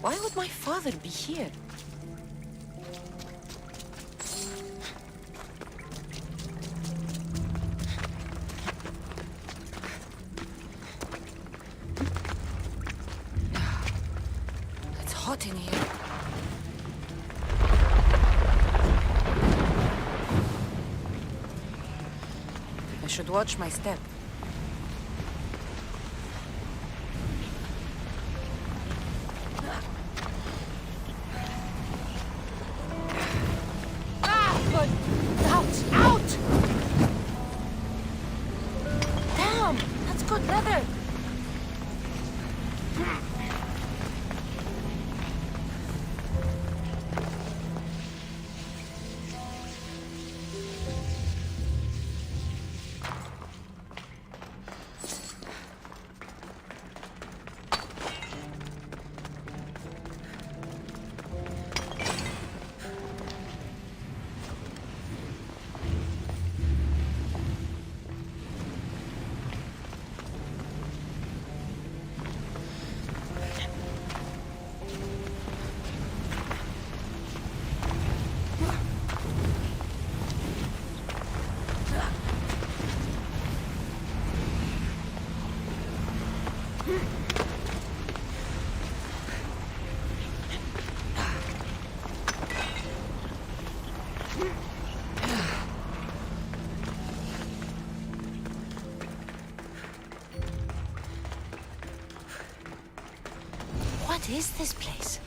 Why would my father be here? It's hot in here. I should watch my step. What is this place?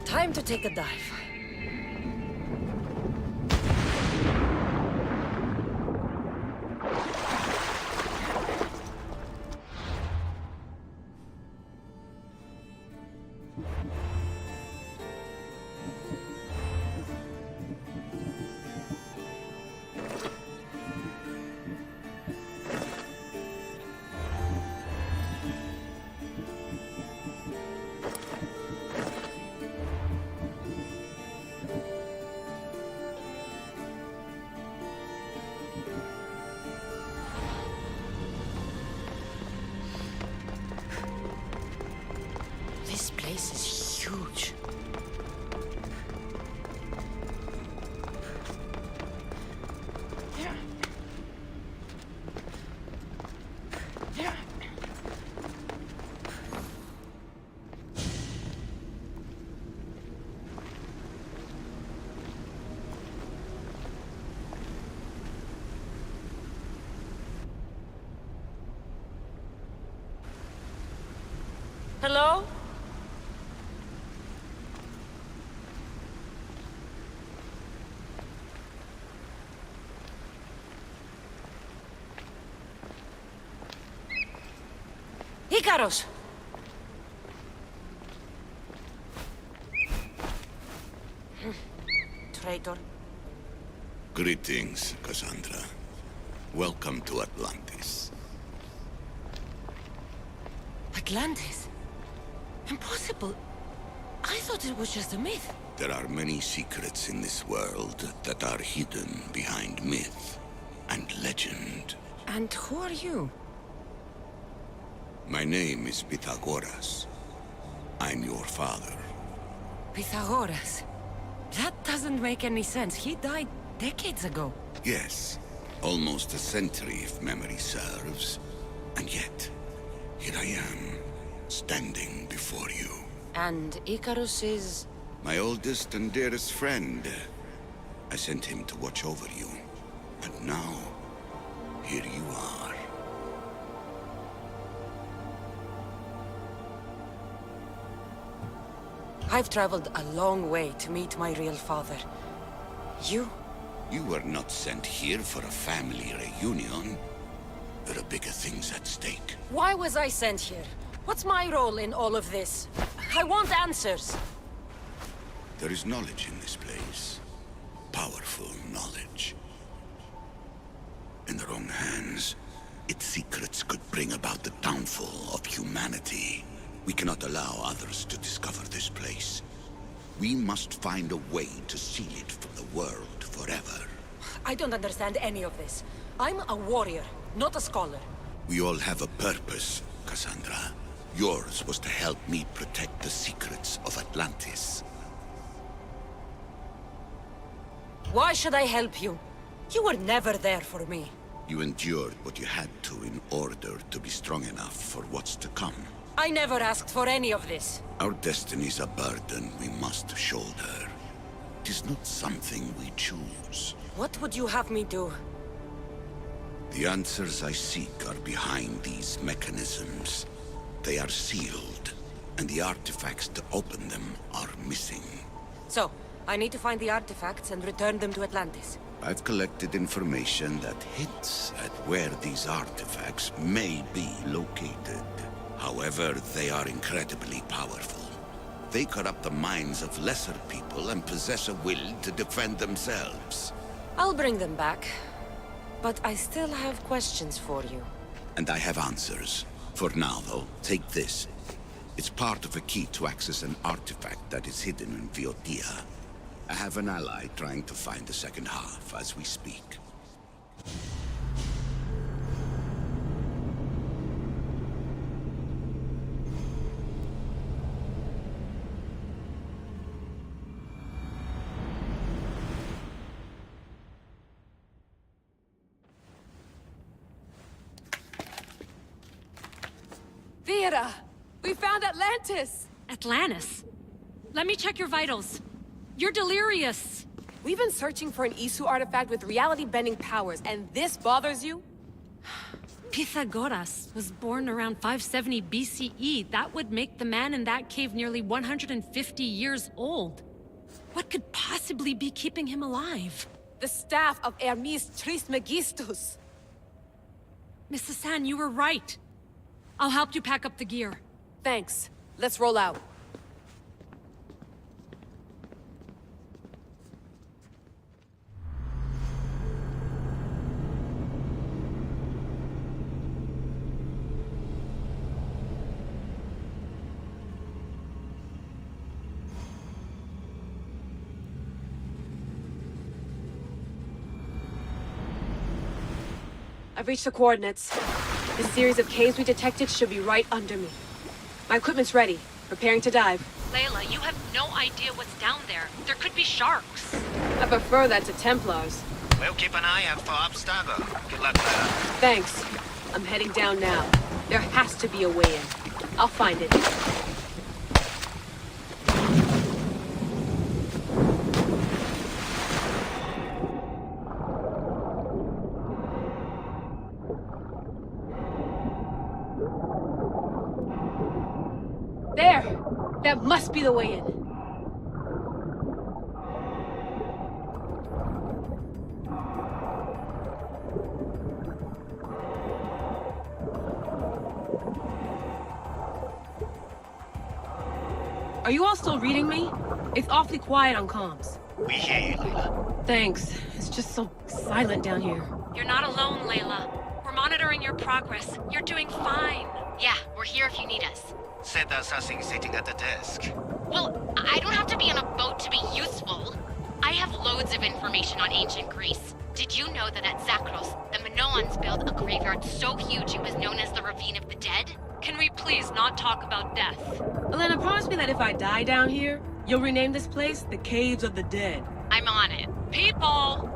Time to take a dive. This place is huge. Hello? Ikaros! traitor. Greetings, Cassandra. Welcome to Atlantis. Atlantis? Impossible. I thought it was just a myth. There are many secrets in this world that are hidden behind myth and legend. And who are you? My name is Pythagoras. I'm your father. Pythagoras? That doesn't make any sense. He died decades ago. Yes, almost a century if memory serves. And yet, here I am, standing before you. And Icarus is... My oldest and dearest friend. I sent him to watch over you. And now, here you are. I've traveled a long way to meet my real father. You? You were not sent here for a family reunion. There are bigger things at stake. Why was I sent here? What's my role in all of this? I want answers. There is knowledge in this place. Powerful knowledge. In the wrong hands, its secrets could bring about the downfall of humanity. We cannot allow others to discover this place. We must find a way to seal it from the world forever. I don't understand any of this. I'm a warrior, not a scholar. We all have a purpose, Cassandra. Yours was to help me protect the secrets of Atlantis. Why should I help you? You were never there for me. You endured what you had to in order to be strong enough for what's to come. I never asked for any of this. Our destiny's a burden we must shoulder. It is not something we choose. What would you have me do? The answers I seek are behind these mechanisms. They are sealed, and the artifacts to open them are missing. So, I need to find the artifacts and return them to Atlantis. I've collected information that hints at where these artifacts may be located. However, they are incredibly powerful. They corrupt the minds of lesser people and possess a will to defend themselves. I'll bring them back. But I still have questions for you. And I have answers. For now, though, take this. It's part of a key to access an artifact that is hidden in Viotia. I have an ally trying to find the second half as we speak. Vera! We found Atlantis! Atlantis? Let me check your vitals. You're delirious. We've been searching for an Isu artifact with reality-bending powers, and this bothers you? Pythagoras was born around 570 BCE. That would make the man in that cave nearly 150 years old. What could possibly be keeping him alive? The staff of Hermes Trismegistus. Miss Hassan, you were right. I'll help you pack up the gear. Thanks. Let's roll out. I've reached the coordinates. The series of caves we detected should be right under me. My equipment's ready. Preparing to dive. Layla, you have no idea what's down there. There could be sharks. I prefer that to Templars. We'll keep an eye out for Abstergo. Good luck, Layla. Thanks. I'm heading down now. There has to be a way in. I'll find it. There! That must be the way in. Are you all still reading me? It's awfully quiet on comms. We hear you, Layla. Thanks. It's just so silent down here. You're not alone, Layla. We're monitoring your progress. You're doing fine. Yeah, we're here if you need us. Said the assassin sitting at the desk. Well, I don't have to be on a boat to be useful. I have loads of information on ancient Greece. Did you know that at Zakros, the Minoans built a graveyard so huge it was known as the Ravine of the Dead? Can we please not talk about death? Elena, promise me that if I die down here, you'll rename this place the Caves of the Dead. I'm on it. People!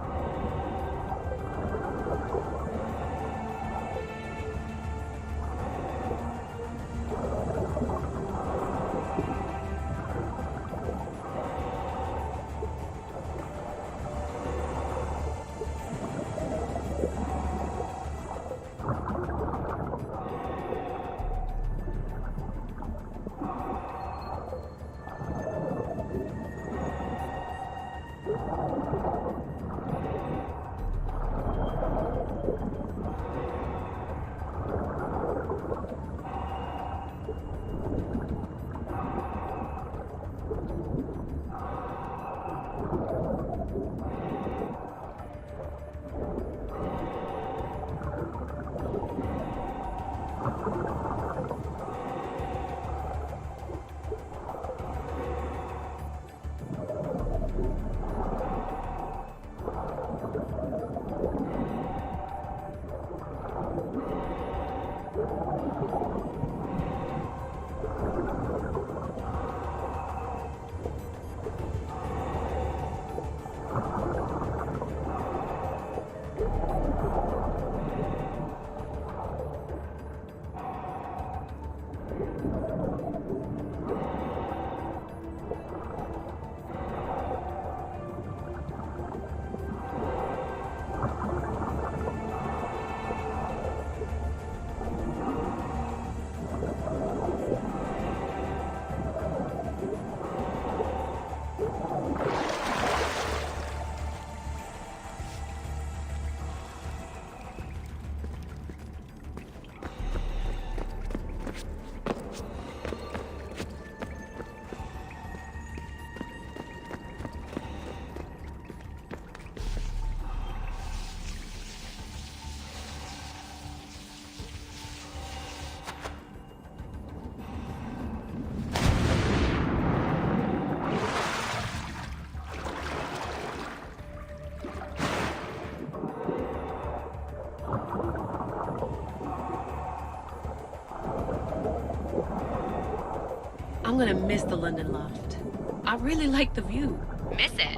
I'm gonna miss the London loft. I really like the view. Miss it?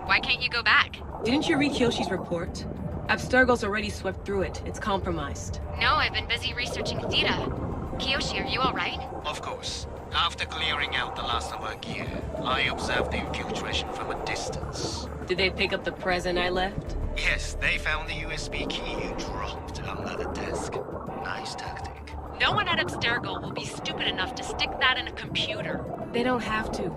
Why can't you go back? Didn't you read Kyoshi's report? Abstergo's already swept through it. It's compromised. No, I've been busy researching Theta. Kiyoshi, are you alright? Of course. After clearing out the last of our gear, I observed the infiltration from a distance. Did they pick up the present I left? Yes, they found the USB key you dropped under the desk. Nice tactic. No one at Abstergo will be stupid enough to stick that in a computer. They don't have to.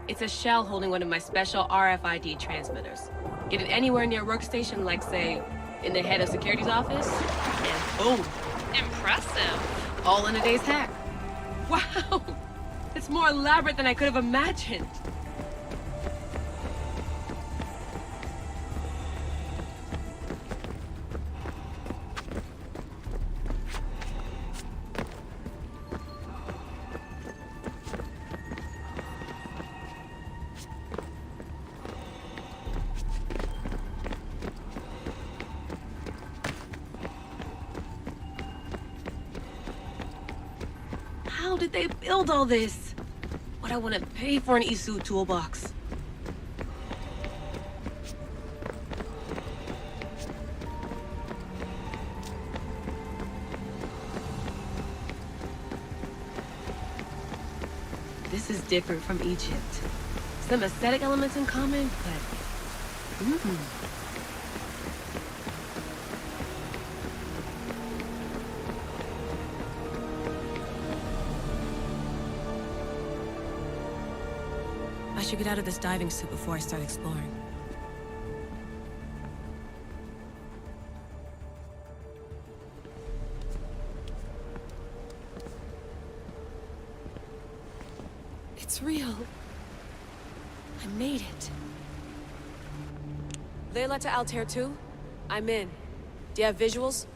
It's a shell holding one of my special RFID transmitters. Get it anywhere near a workstation, like, say, in the head of security's office, and boom. Impressive. All in a day's hack. Wow! It's more elaborate than I could have imagined. How did they build all this? What I want to pay for an Isu toolbox. This is different from Egypt. Some aesthetic elements in common, but... I should get out of this diving suit before I start exploring. It's real. I made it. Layla to Altair 2? I'm in. Do you have visuals?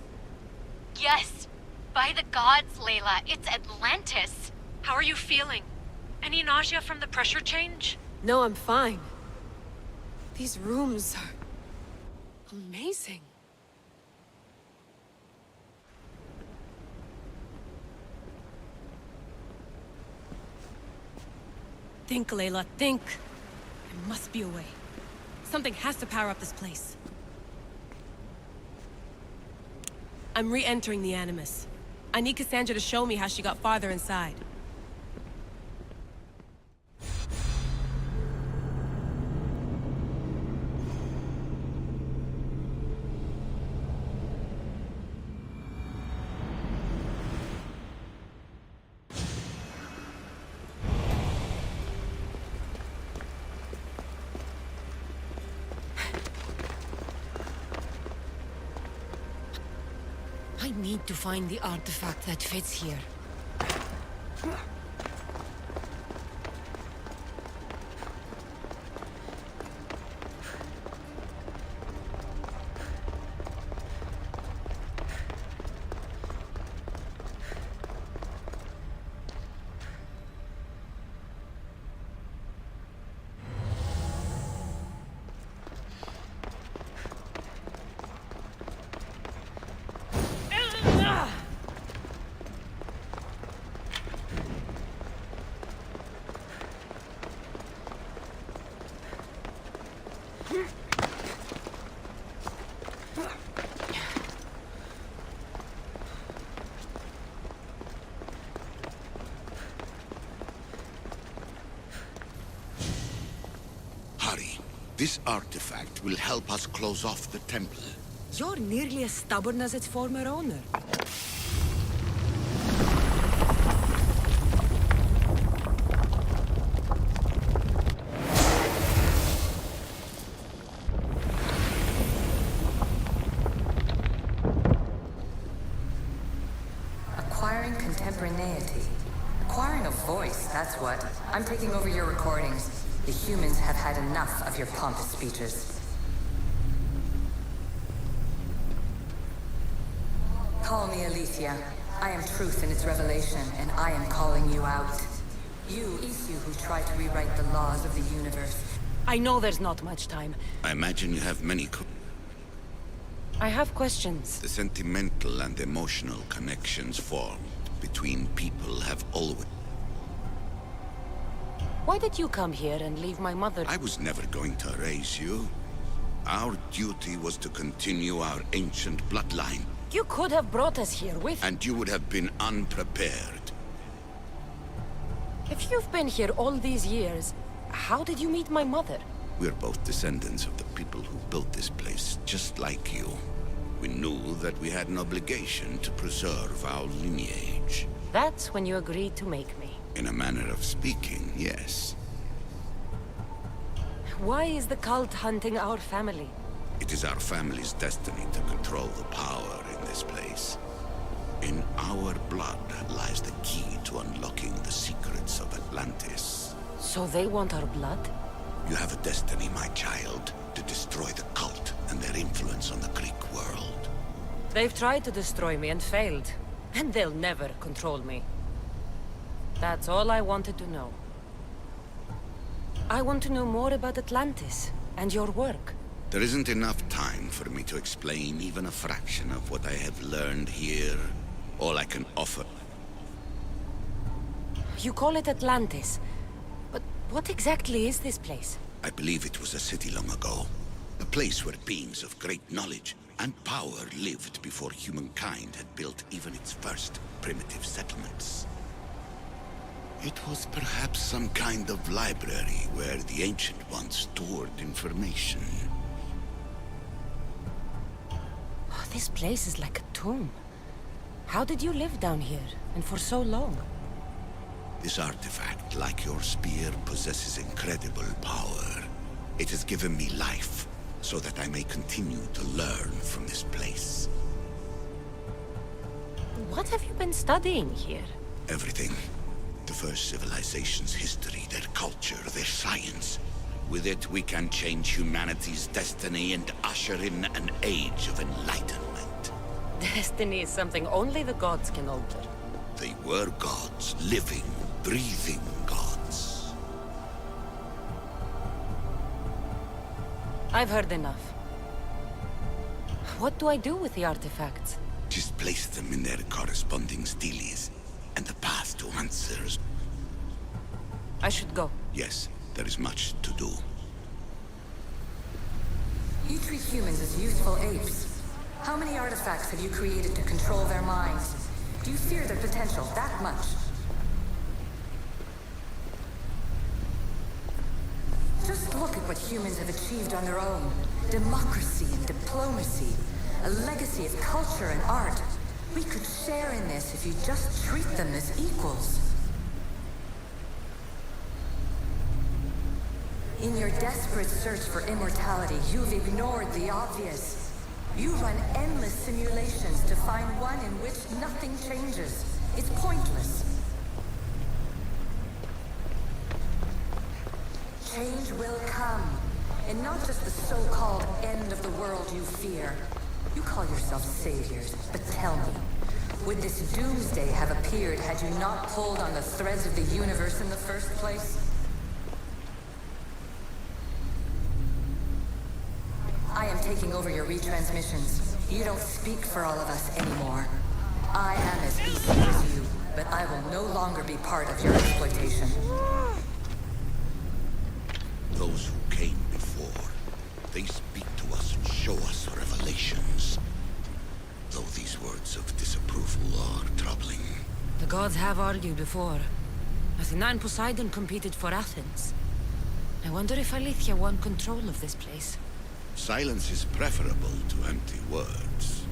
Yes! By the gods, Layla, it's Atlantis! How are you feeling? Any nausea from the pressure change? No, I'm fine. These rooms are... amazing. Think, Layla, think. There must be a way. Something has to power up this place. I'm re-entering the Animus. I need Cassandra to show me how she got farther inside. I need to find the artifact that fits here. This artifact will help us close off the temple. You're nearly as stubborn as its former owner. Acquiring contemporaneity. Acquiring a voice, that's what. I'm taking over your recordings. The humans have had enough of your pompous speeches. Call me Alicia. I am truth in its revelation, and I am calling you out. You, Isu, who try to rewrite the laws of the universe. I know there's not much time. I imagine you have many I have questions. The sentimental and emotional connections formed between people have always... Why did you come here and leave my mother? I was never going to erase you. Our duty was to continue our ancient bloodline. You could have brought us here with... And you would have been unprepared. If you've been here all these years, how did you meet my mother? We're both descendants of the people who built this place, just like you. We knew that we had an obligation to preserve our lineage. That's when you agreed to make me. In a manner of speaking, yes. Why is the cult hunting our family? It is our family's destiny to control the power in this place. In our blood lies the key to unlocking the secrets of Atlantis. So they want our blood? You have a destiny, my child, to destroy the cult and their influence on the Greek world. They've tried to destroy me and failed. And they'll never control me. That's all I wanted to know. I want to know more about Atlantis and your work. There isn't enough time for me to explain even a fraction of what I have learned here. All I can offer. You call it Atlantis, but what exactly is this place? I believe it was a city long ago. A place where beings of great knowledge and power lived before humankind had built even its first primitive settlements. It was perhaps some kind of library where the Ancient Ones stored information. Oh, this place is like a tomb. How did you live down here, and for so long? This artifact, like your spear, possesses incredible power. It has given me life, so that I may continue to learn from this place. What have you been studying here? Everything. The first civilization's history, their culture, their science. With it, we can change humanity's destiny and usher in an age of enlightenment. Destiny is something only the gods can alter. They were gods, living, breathing gods. I've heard enough. What do I do with the artifacts? Just place them in their corresponding steles, and the path to answers. I should go. Yes, there is much to do. You treat humans as useful apes. How many artifacts have you created to control their minds? Do you fear their potential that much? Just look at what humans have achieved on their own. Democracy and diplomacy. A legacy of culture and art. We could share in this if you just treat them as equals. In your desperate search for immortality, you've ignored the obvious. You run endless simulations to find one in which nothing changes. It's pointless. Change will come. And not just the so-called end of the world you fear. You call yourselves saviors, but tell me, would this doomsday have appeared had you not pulled on the threads of the universe in the first place? I am taking over your retransmissions. You don't speak for all of us anymore. I am as easy as you, but I will no longer be part of your exploitation. Those who came before, they speak to us and show us revelations. Though these words of disapproval are troubling. The gods have argued before. Athena and Poseidon competed for Athens. I wonder if Alethea won control of this place. Silence is preferable to empty words.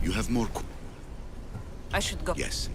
You have more I should go. Yes.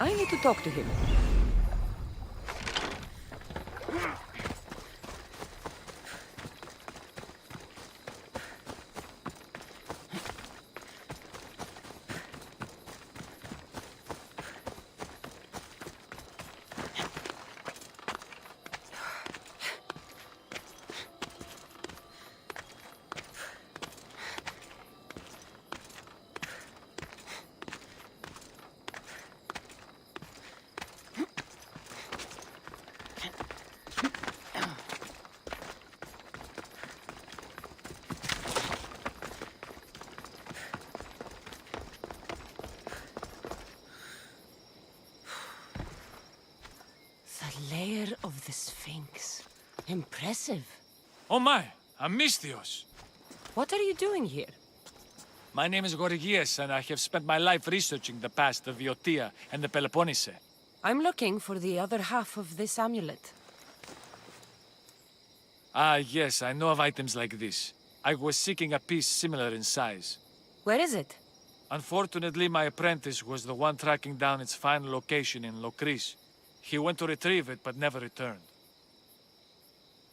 I need to talk to him. of the Sphinx. Impressive. Oh my, Amistios! What are you doing here? My name is Gorgias, and I have spent my life researching the past of Viotia and the Peloponnese. I'm looking for the other half of this amulet. Ah, yes, I know of items like this. I was seeking a piece similar in size. Where is it? Unfortunately, my apprentice was the one tracking down its final location in Locris. He went to retrieve it, but never returned.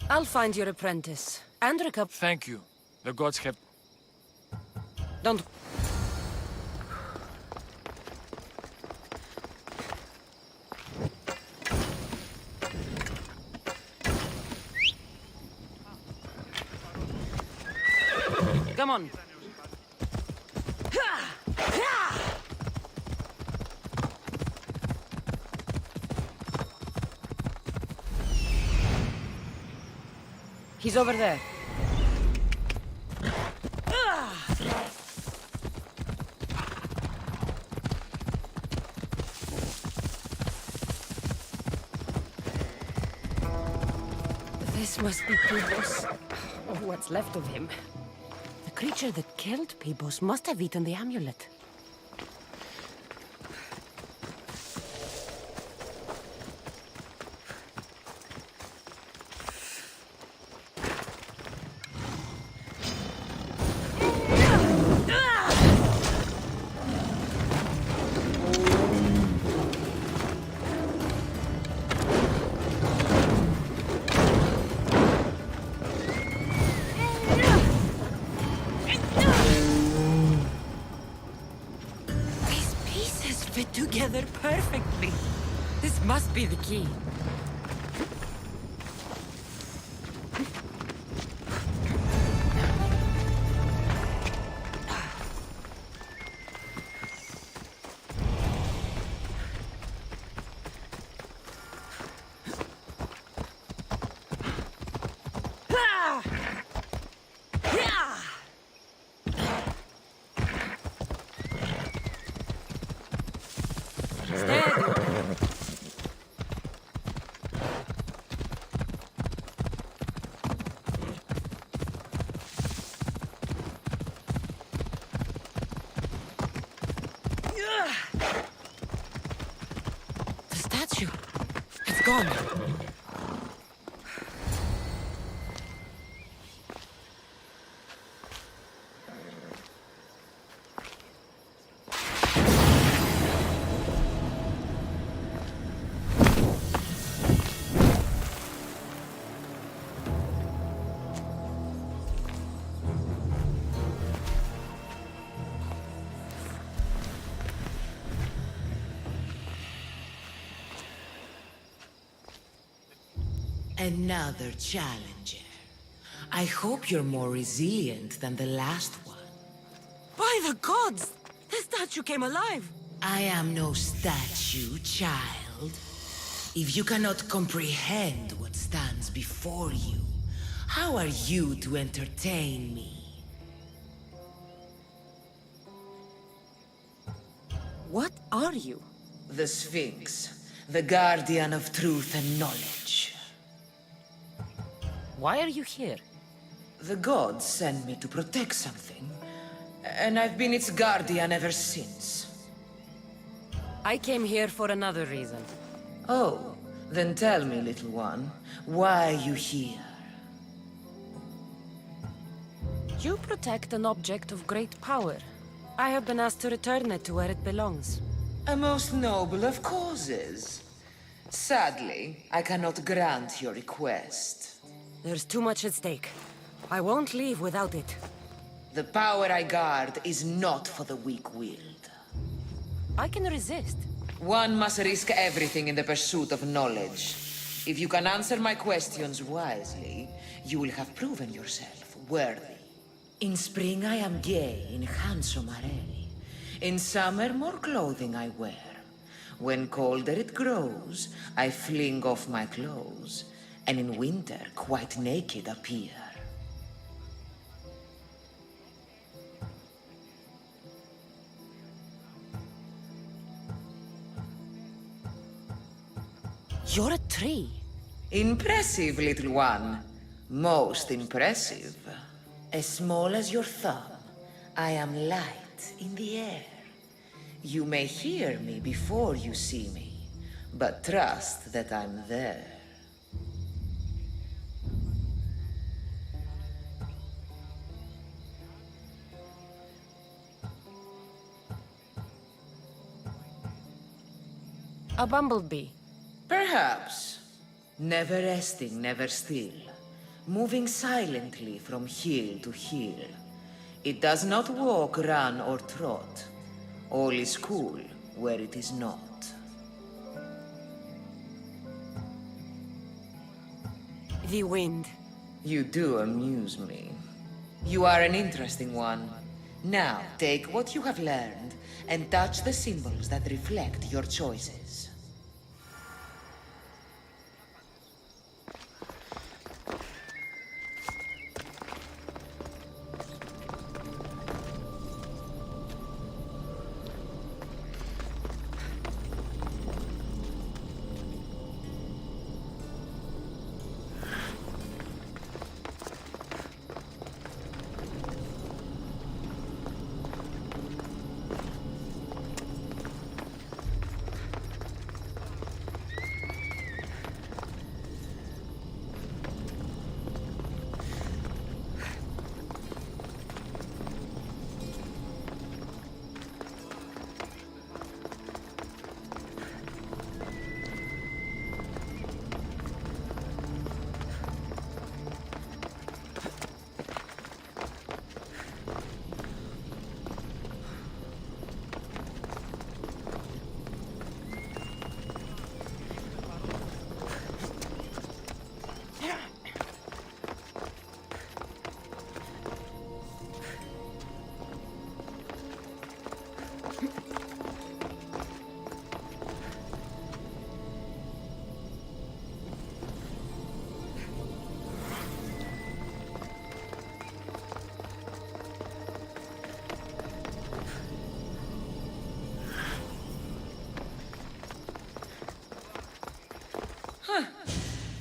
I'll find your apprentice. And recover. Thank you. The gods have... Don't... Come on. He's over there. This must be Pebos. Or what's left of him. The creature that killed Pebos must have eaten the amulet. Fit together perfectly. This must be the key. The statue. It's gone. Another challenger. I hope you're more resilient than the last one. By the gods! The statue came alive! I am no statue, child. If you cannot comprehend what stands before you, how are you to entertain me? What are you? The Sphinx, the guardian of truth and knowledge. Why are you here? The gods sent me to protect something, and I've been its guardian ever since. I came here for another reason. Oh, then tell me, little one, why are you here? You protect an object of great power. I have been asked to return it to where it belongs. A most noble of causes. Sadly, I cannot grant your request. There's too much at stake. I won't leave without it. The power I guard is not for the weak-willed. I can resist. One must risk everything in the pursuit of knowledge. If you can answer my questions wisely, you will have proven yourself worthy. In spring I am gay in handsome array. In summer more clothing I wear. When colder it grows, I fling off my clothes. And in winter, quite naked appear. You're a tree. Impressive, little one. Most impressive. As small as your thumb, I am light in the air. You may hear me before you see me, but trust that I'm there. A bumblebee. Perhaps. Never resting, never still. Moving silently from hill to hill. It does not walk, run, or trot. All is cool where it is not. The wind. You do amuse me. You are an interesting one. Now, take what you have learned and touch the symbols that reflect your choices.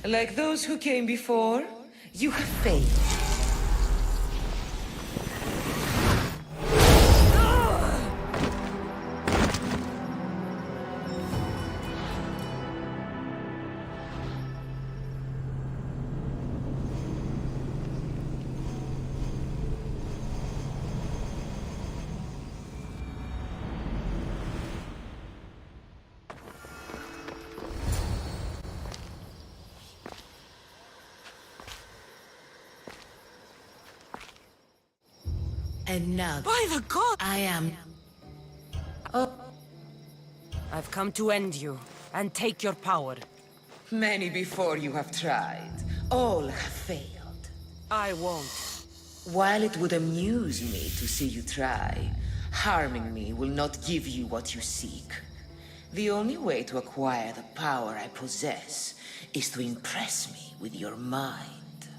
Like those who came before, you have failed. And now, By the god! I am... I've come to end you and take your power. Many before you have tried. All have failed. I won't. While it would amuse me to see you try, harming me will not give you what you seek. The only way to acquire the power I possess is to impress me with your mind.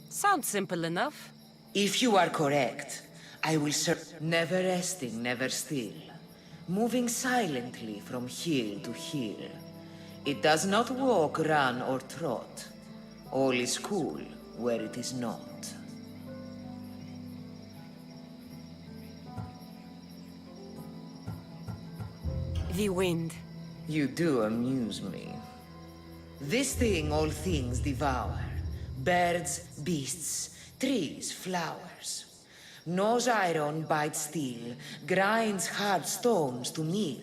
Sounds simple enough. If you are correct, I will never resting, never still. Moving silently from hill to hill. It does not walk, run, or trot. All is cool where it is not. The wind. You do amuse me. This thing all things devour. Birds, beasts, trees, flowers. Gnaws iron, bites steel, grinds hard stones to meal,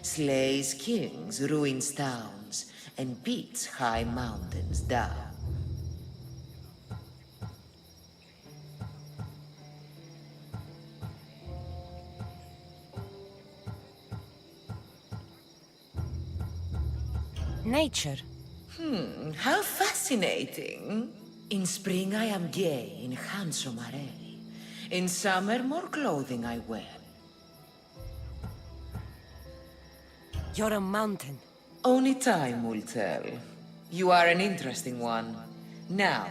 slays kings, ruins towns, and beats high mountains down. Nature. How fascinating. In spring I am gay in handsome array. In summer more clothing I wear. You're a mountain. Only time will tell. You are an interesting one. Now,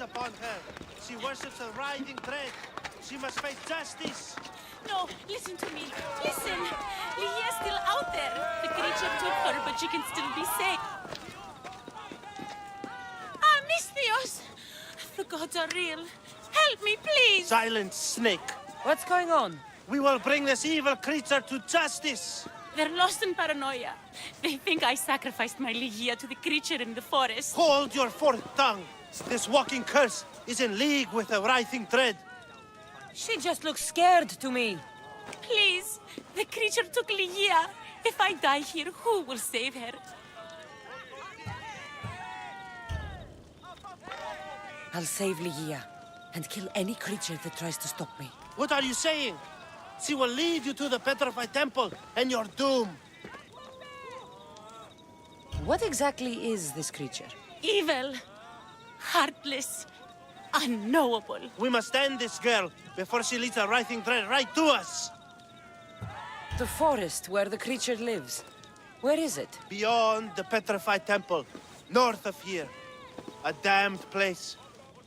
Upon her. She worships a writhing dread. She must face justice. No, listen to me. Listen! Lydia's still out there. The creature took her, but she can still be saved. Ah, Misthios! The gods are real. Help me, please! Silence, snake. What's going on? We will bring this evil creature to justice. They're lost in paranoia. They think I sacrificed my Lydia to the creature in the forest. Hold your forked tongue. This walking curse is in league with a writhing dread. She just looks scared to me. Please, the creature took Lydia. If I die here, who will save her? I'll save Lydia and kill any creature that tries to stop me. What are you saying? She will lead you to the petrified temple and your doom. What exactly is this creature? Evil, heartless, unknowable. We must end this girl before she leads a writhing dread right to us. The forest where the creature lives. Where is it? Beyond the petrified temple, north of here. A damned place,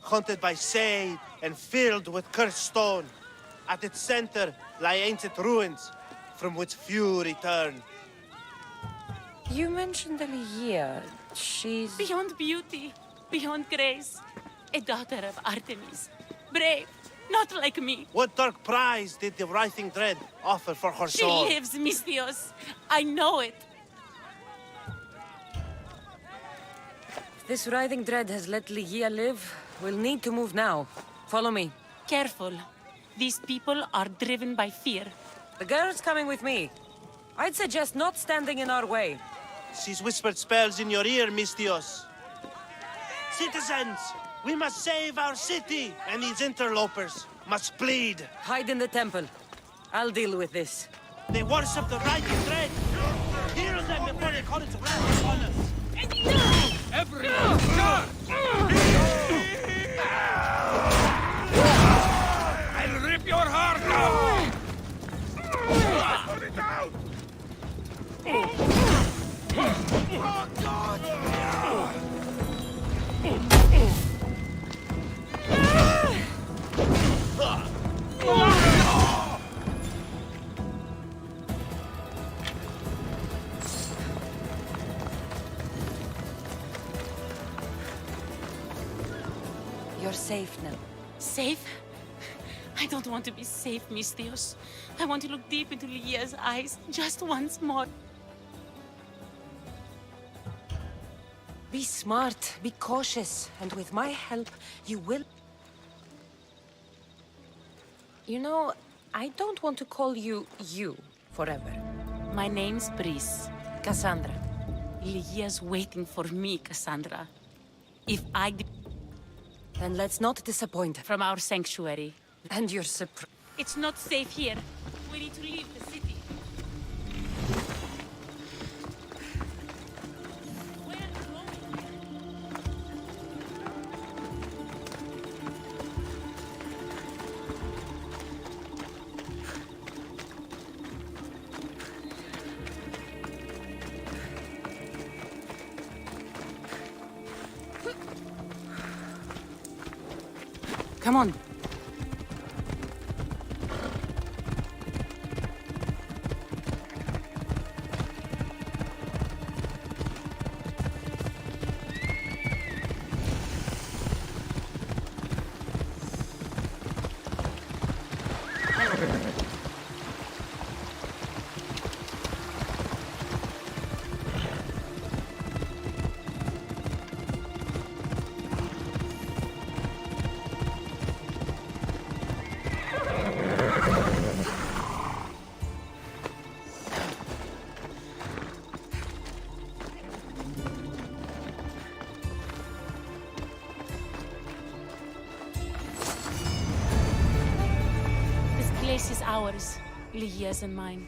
haunted by shade and filled with cursed stone. At its center lie ancient ruins, from which few return. You mentioned Lydia. She's... Beyond beauty, beyond grace. A daughter of Artemis. Brave, not like me. What dark prize did the writhing dread offer for her She soul? lives, Misthios. I know it. If this writhing dread has let Lydia live, we'll need to move now. Follow me. Careful. These people are driven by fear. The girl's coming with me. I'd suggest not standing in our way. She's whispered spells in your ear, Misthios. Citizens, we must save our city, and these interlopers must bleed. Hide in the temple. I'll deal with this. They worship the writhing dread. Hear them before they call its wrath upon us. Everyone, guard! I'll rip your heart out! Put it out! Oh, God! You're safe now. Safe? I don't want to be safe, Misthios. I want to look deep into Lydia's eyes just once more. Be smart, be cautious, and with my help, you will... You know, I don't want to call you forever. My name's Brice. Cassandra. Lydia's waiting for me, Cassandra. If I... Then let's not disappoint her. From our sanctuary. And your surprise. It's not safe here. We need to leave the city. Where are you going? Come on. This place is ours, Lygia's and mine.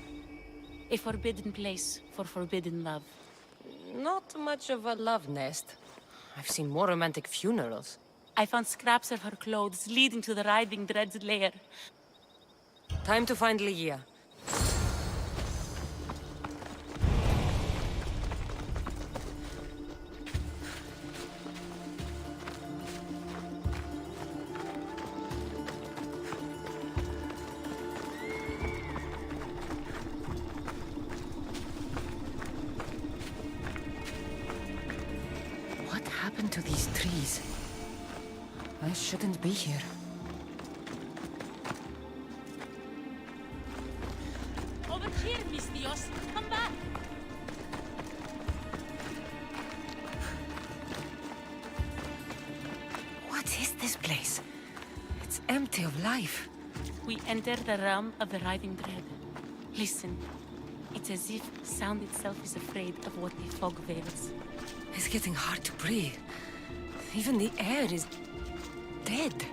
A forbidden place for forbidden love. Not much of a love nest. I've seen more romantic funerals. I found scraps of her clothes leading to the Riding Dread's lair. Time to find Lygia. What happened to these trees? I shouldn't be here. Over here, Miss Dios. Come back. What is this place? It's empty of life. We enter the realm of the Riding Dread. Listen. It's as if sound itself is afraid of what the fog veils. It's getting hard to breathe. Even the air is dead.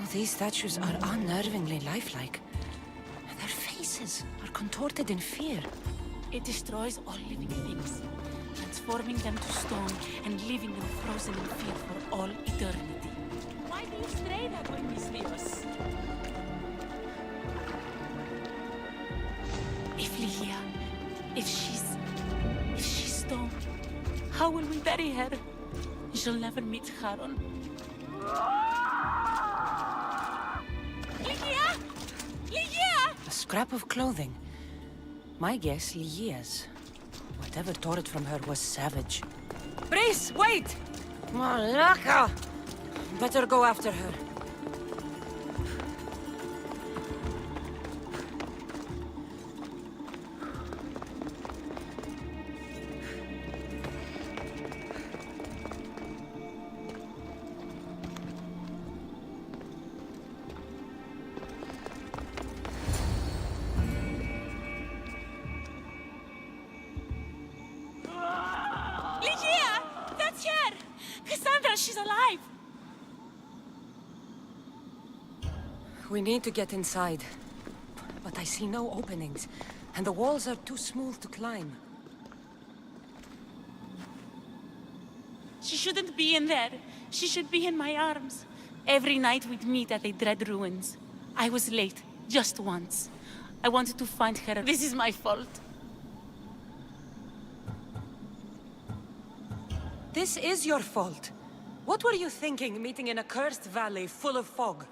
Oh, these statues are unnervingly lifelike. Their faces are contorted in fear. It destroys all living things, transforming them to stone and leaving them frozen in fear for all eternity. Why do you stray that way, Miss Dios? If Lygia, if she's stone, how will we bury her? She'll never meet Charon. Lygia! Lygia! A scrap of clothing. My guess, Lygia's. Whatever tore it from her was savage. Brice, wait! Malaka! Better go after her. Lygia! That's her! Cassandra, she's alive! We need to get inside. But I see no openings, and the walls are too smooth to climb. She shouldn't be in there. She should be in my arms. Every night we'd meet at the Dread Ruins. I was late, just once. I wanted to find her. This is my fault. This is your fault. What were you thinking, meeting in a cursed valley full of fog?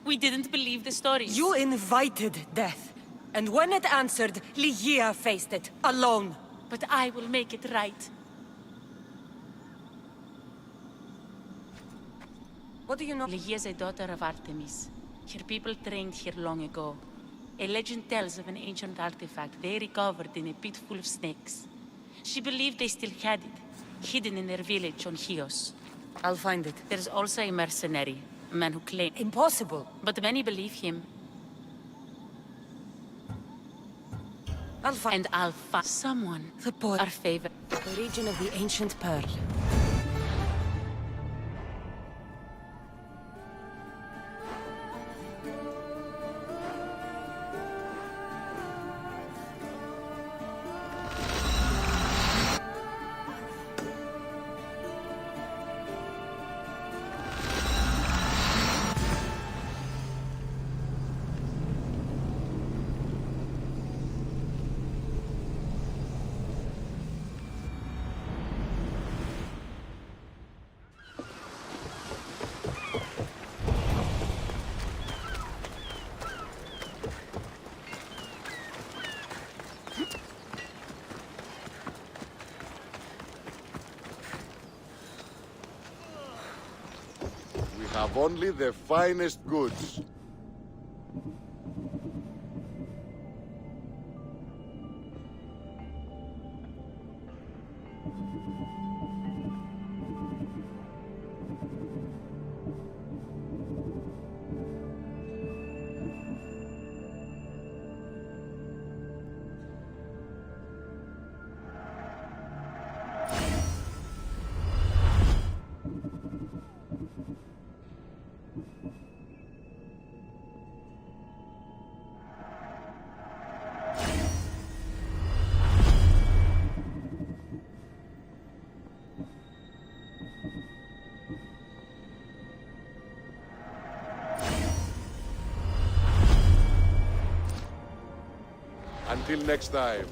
We didn't believe the stories. You invited death. And when it answered, Lygia faced it, alone. But I will make it right. What do you know? Lygia is a daughter of Artemis. Her people trained here long ago. A legend tells of an ancient artifact they recovered in a pit full of snakes. She believed they still had it, hidden in their village on Chios. I'll find it. There's also a mercenary, a man who claims... Impossible. But many believe him. I'll find And I'll find someone. the port. Our favorite. The region of the ancient pearl. We have only the finest goods. Until next time.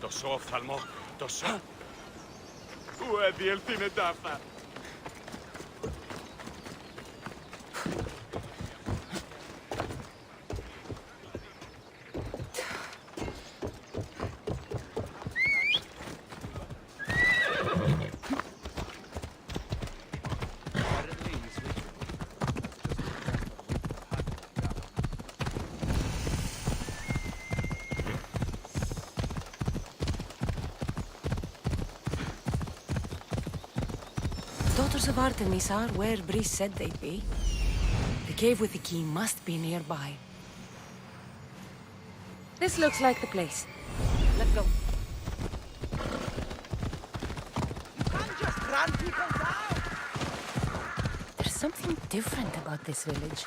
Τόσο οφθαλμό, τόσο. Πού έδιελθήνε ταύτα. Daughters of Artemis are where Brice said they'd be. The cave with the key must be nearby. This looks like the place. Let's go. There's something different about this village.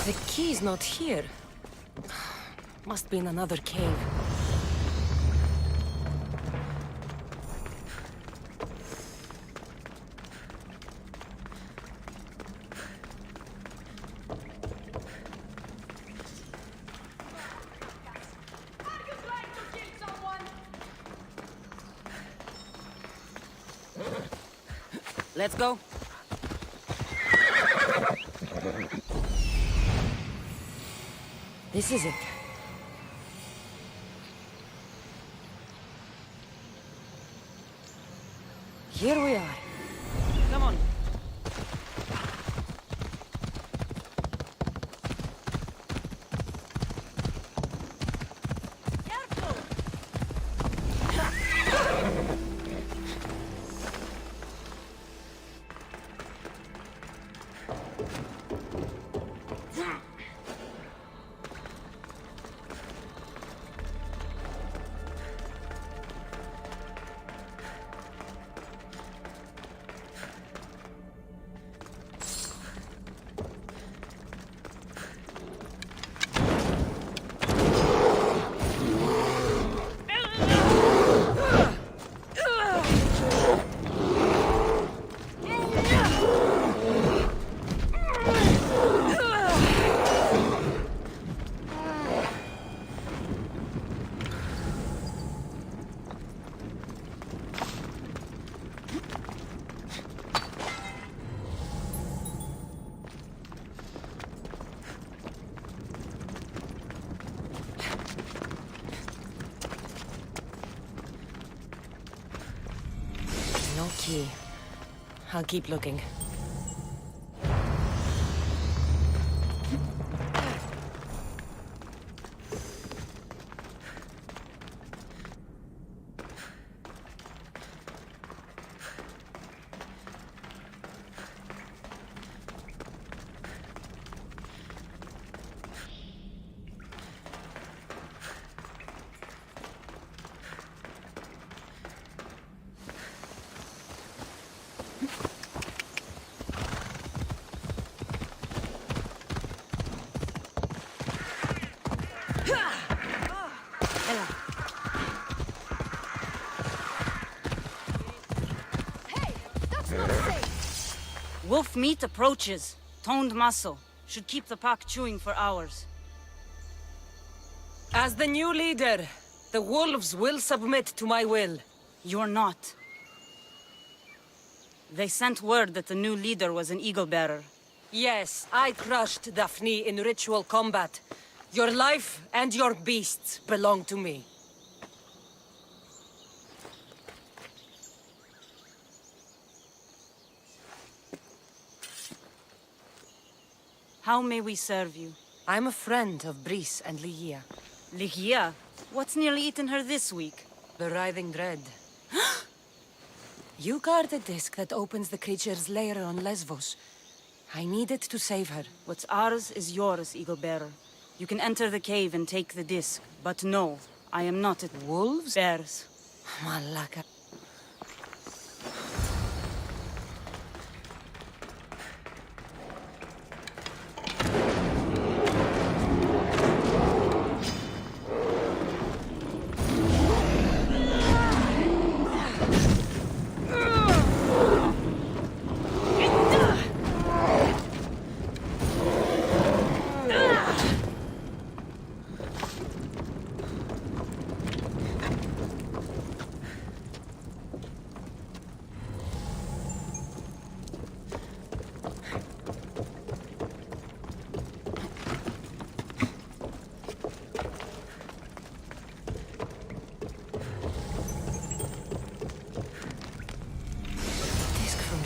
The key's not here. Must be in another cave. Let's go. This is it. Here we are. Come on. No key. I'll keep looking. Wolf meat approaches. Toned muscle. Should keep the pack chewing for hours. As the new leader, the wolves will submit to my will. You're not. They sent word that the new leader was an eagle-bearer. Yes, I crushed Daphne in ritual combat. Your life and your beasts belong to me. How may we serve you? I'm a friend of Brice and Ligia. Ligia? What's nearly eaten her this week? The Writhing Dread. You guard the disc that opens the creature's lair on Lesvos. I needed to save her. What's ours is yours, Eagle-bearer. You can enter the cave and take the disc, but no, I am not at wolves? Bears. Malaka.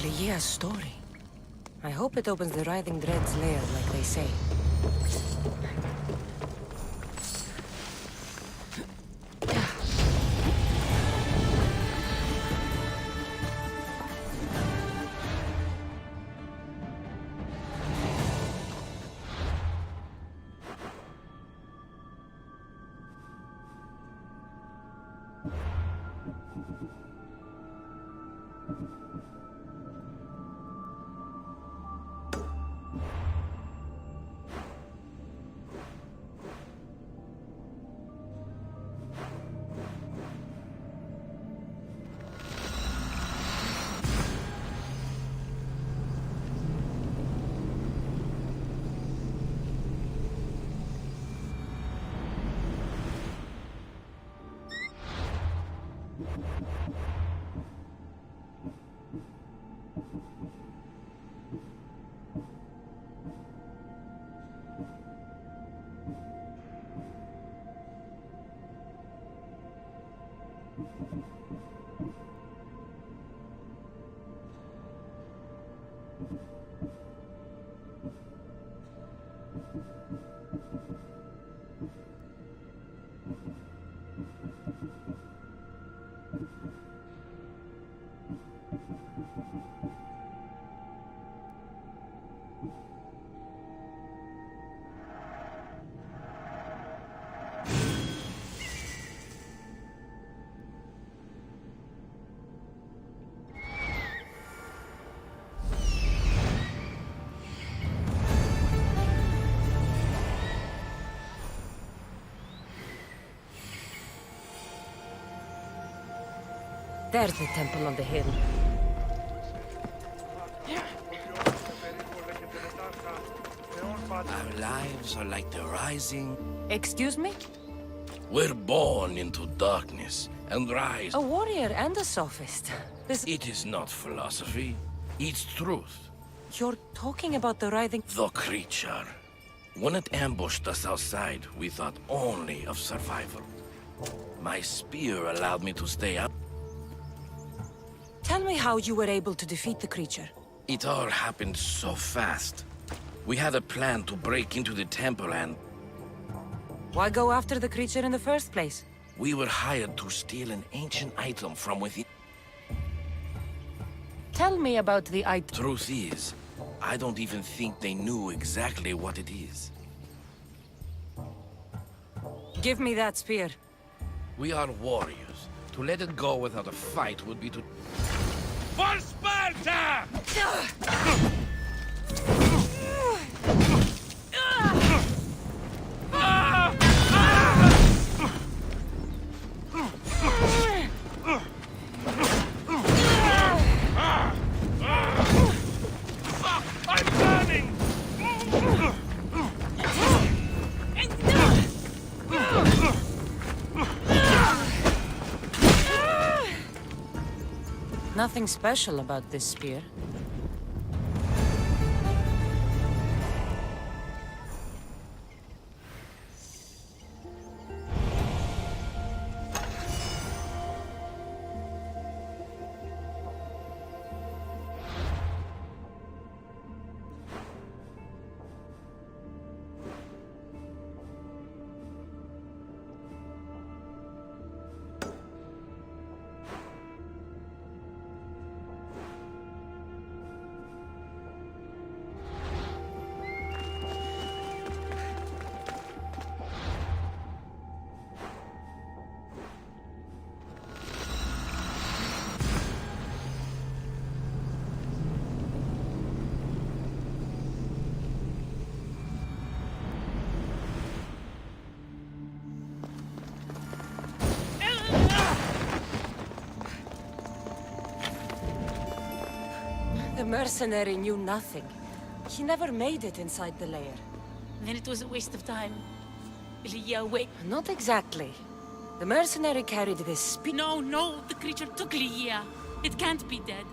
Ligia's story. I hope it opens the Writhing Dread's lair like they say. There's the temple on the hill. Our lives are like the rising. Excuse me? We're born into darkness and rise. A warrior and a sophist. It is not philosophy. It's truth. You're talking about the writhing... The creature. When it ambushed us outside, we thought only of survival. My spear allowed me to stay up. Tell me how you were able to defeat the creature. It all happened so fast. We had a plan to break into the temple and Why go after the creature in the first place? we were hired to steal an ancient item from within. Tell me about the item. Truth is, I don't even think they knew exactly what it is. Give me that spear. We are warriors. To let it go without a fight would be to... For Sparta! I'm burning! Nothing special about this spear. The mercenary knew nothing. He never made it inside the lair. Then it was a waste of time. Lygia, wait. Not exactly. The mercenary carried this spear. No, the creature took Lygia. It can't be dead.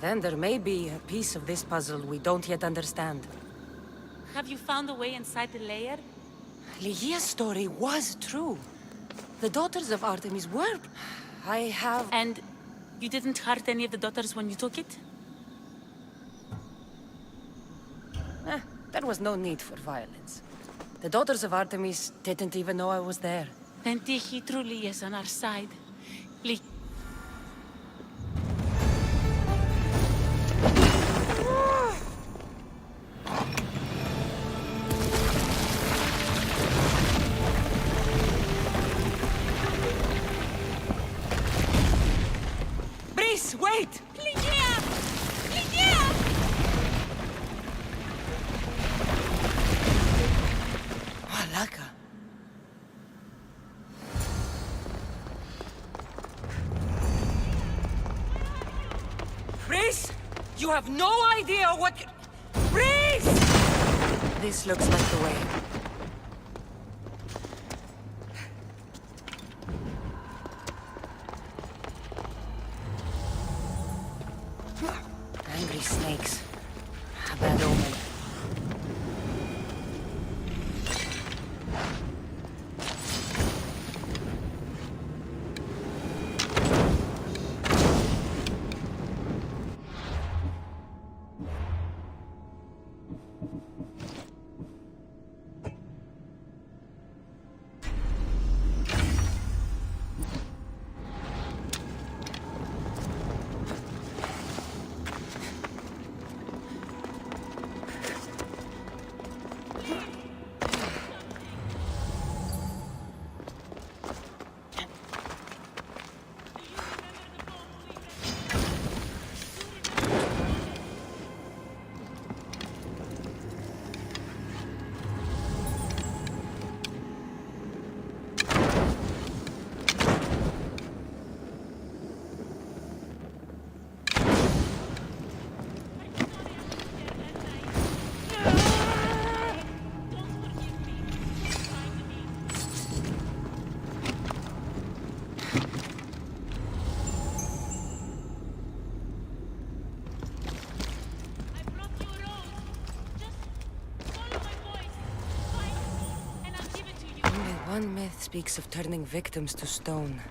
Then there may be a piece of this puzzle we don't yet understand. Have you found a way inside the lair? Lygia's story was true. The daughters of Artemis were... I have... And you didn't hurt any of the daughters when you took it? There was no need for violence. The daughters of Artemis didn't even know I was there. Then Tyche truly is on our side. Breeze, wait! Lygia! Lygia! Malaka. Breeze! You have no idea what... Breeze! This looks like the way. Angry snakes. A bad omen. One myth speaks of turning victims to stone.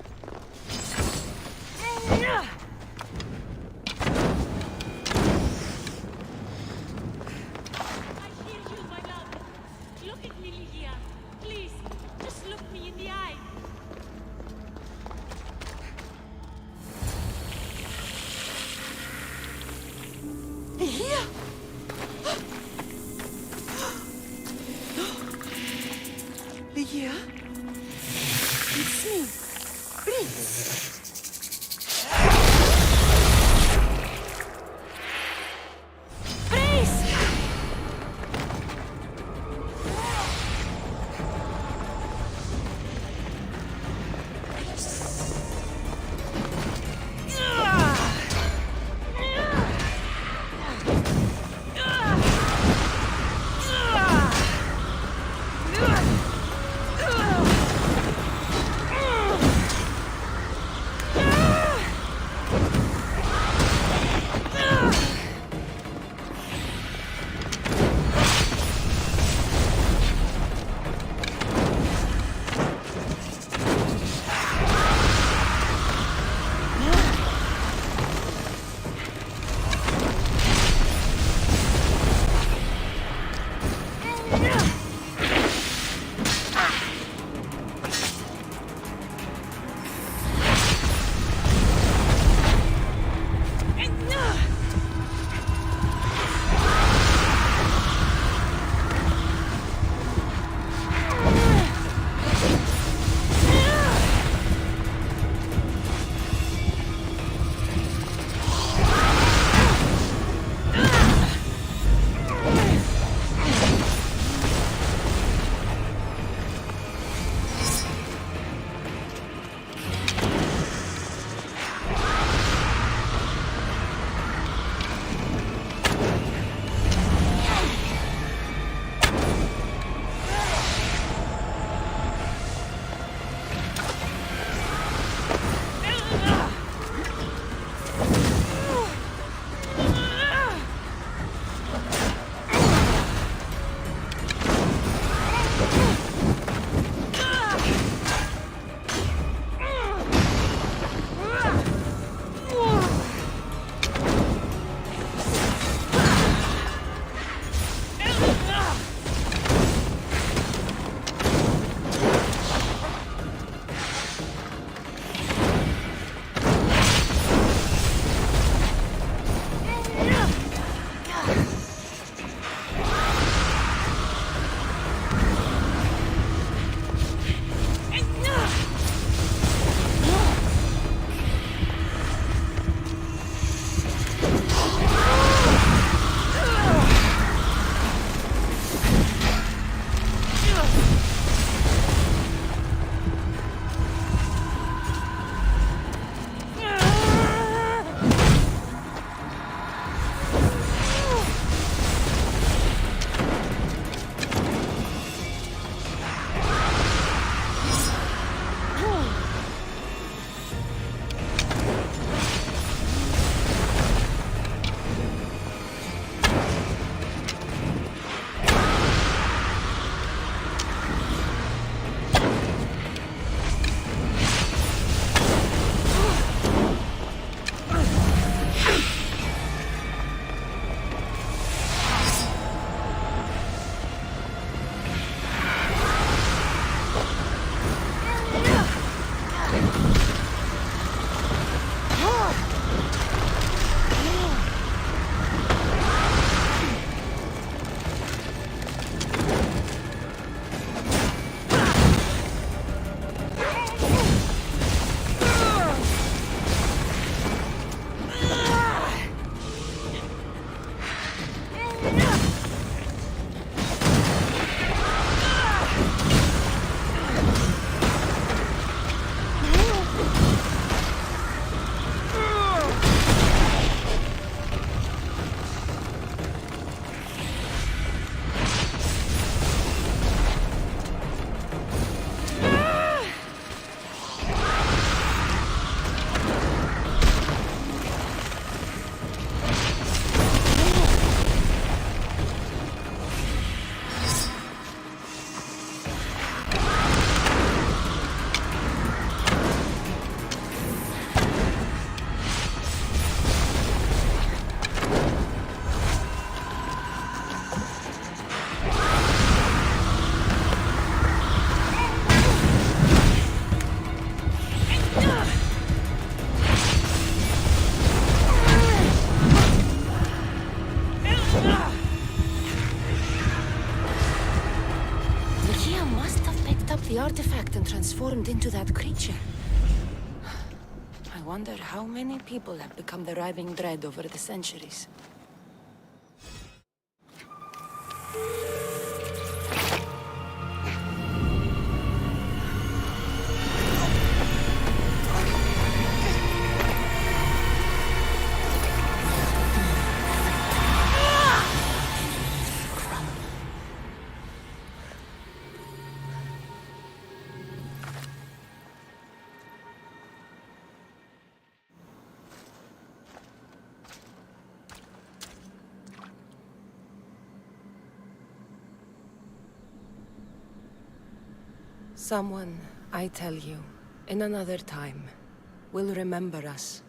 Lygia! Lygia? It's me, Prince. morphed and transformed into that creature. I wonder how many people have become the riving dread over the centuries. Someone, I tell you, in another time, will remember us.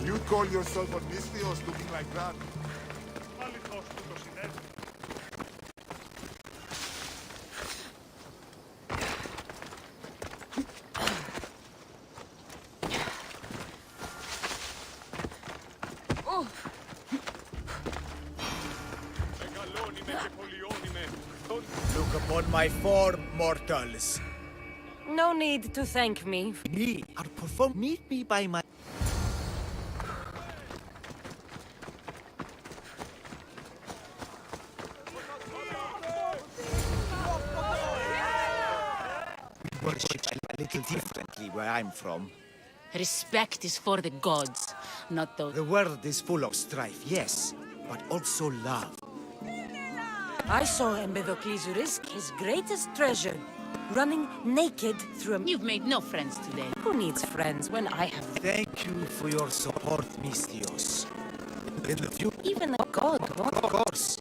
You call yourself a Mystios looking like that? Look upon my form, mortals. No need to thank me. Me are perform. Meet me by my. Worship a little differently where I'm from. Respect is for the gods, not those. The world is full of strife, yes, but also love. I saw Empedocles risk his greatest treasure, running naked through a... You've made no friends today. Who needs friends when I have... Thank you for your support, Mystios. In the future... Even a god, what? Of course.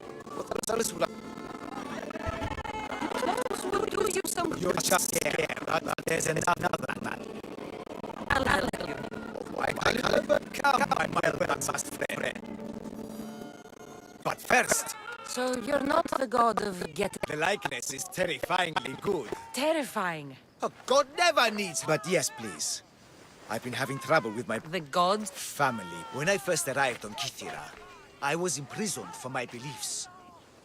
You're just scared, but there's another man. I'll help you. Come, my best friend. But first, So you're not the god of The likeness is terrifyingly good. terrifying. Oh, God never needs... But yes, please. I've been having trouble with my... The gods? Family. When I first arrived on Kythera, I was imprisoned for my beliefs.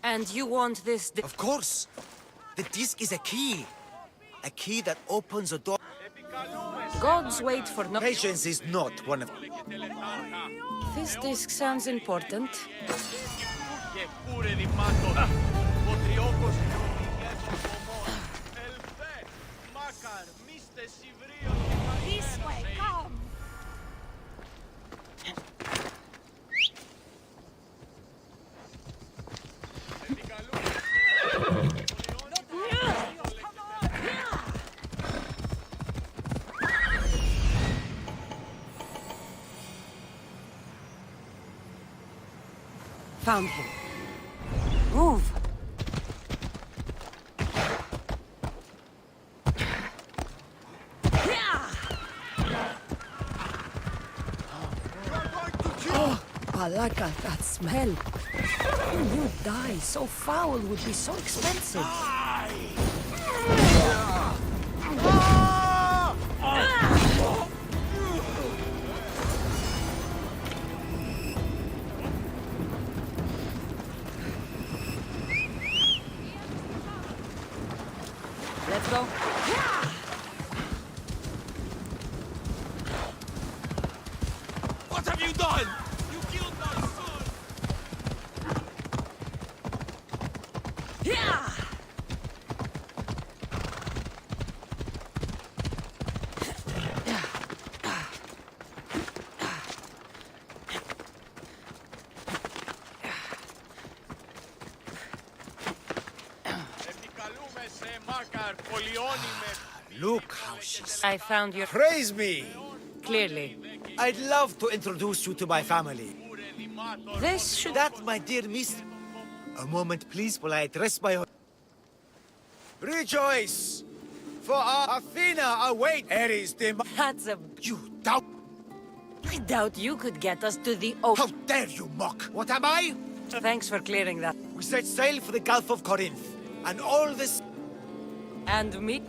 And you want this... Of course. The disc is a key. A key that opens a door. Gods wait for no... Patience is not one of... This disc sounds important. This way, come! Found him. Move! Oh, Balaka, that smell. Who knew dye so foul would be so expensive? Let's go. What have you done? You killed my son! Look how she's... I found your... Praise me! Clearly. I'd love to introduce you to my family. This should... That, my dear miss... A moment, please, while I address my... Rejoice! For our Athena awaits. Ares the... That's a... You doubt... I doubt you could get us to the ocean. How dare you mock? What am I? Thanks for clearing that. We set sail for the Gulf of Corinth. And all this... And me?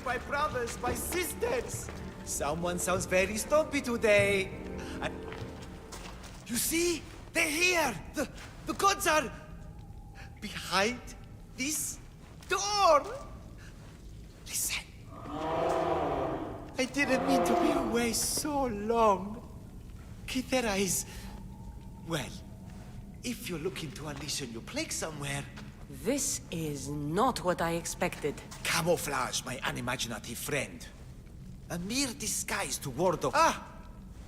My brothers, my sisters! Someone sounds very stumpy today. You see? They're here! The gods are... behind this door! Listen. I didn't mean to be away so long. Kythera is... well, if you're looking to unleash a new plague somewhere... This is not what I expected. Camouflage, my unimaginative friend. A mere disguise to ward off... Ah!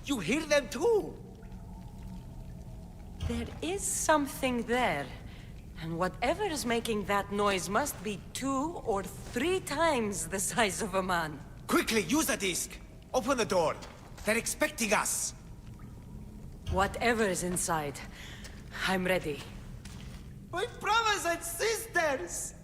You hear them too. There is something there. And whatever is making that noise must be 2 or 3 times the size of a man. Quickly, use the disc. Open the door. They're expecting us. Whatever is inside, I'm ready. My brothers and sisters!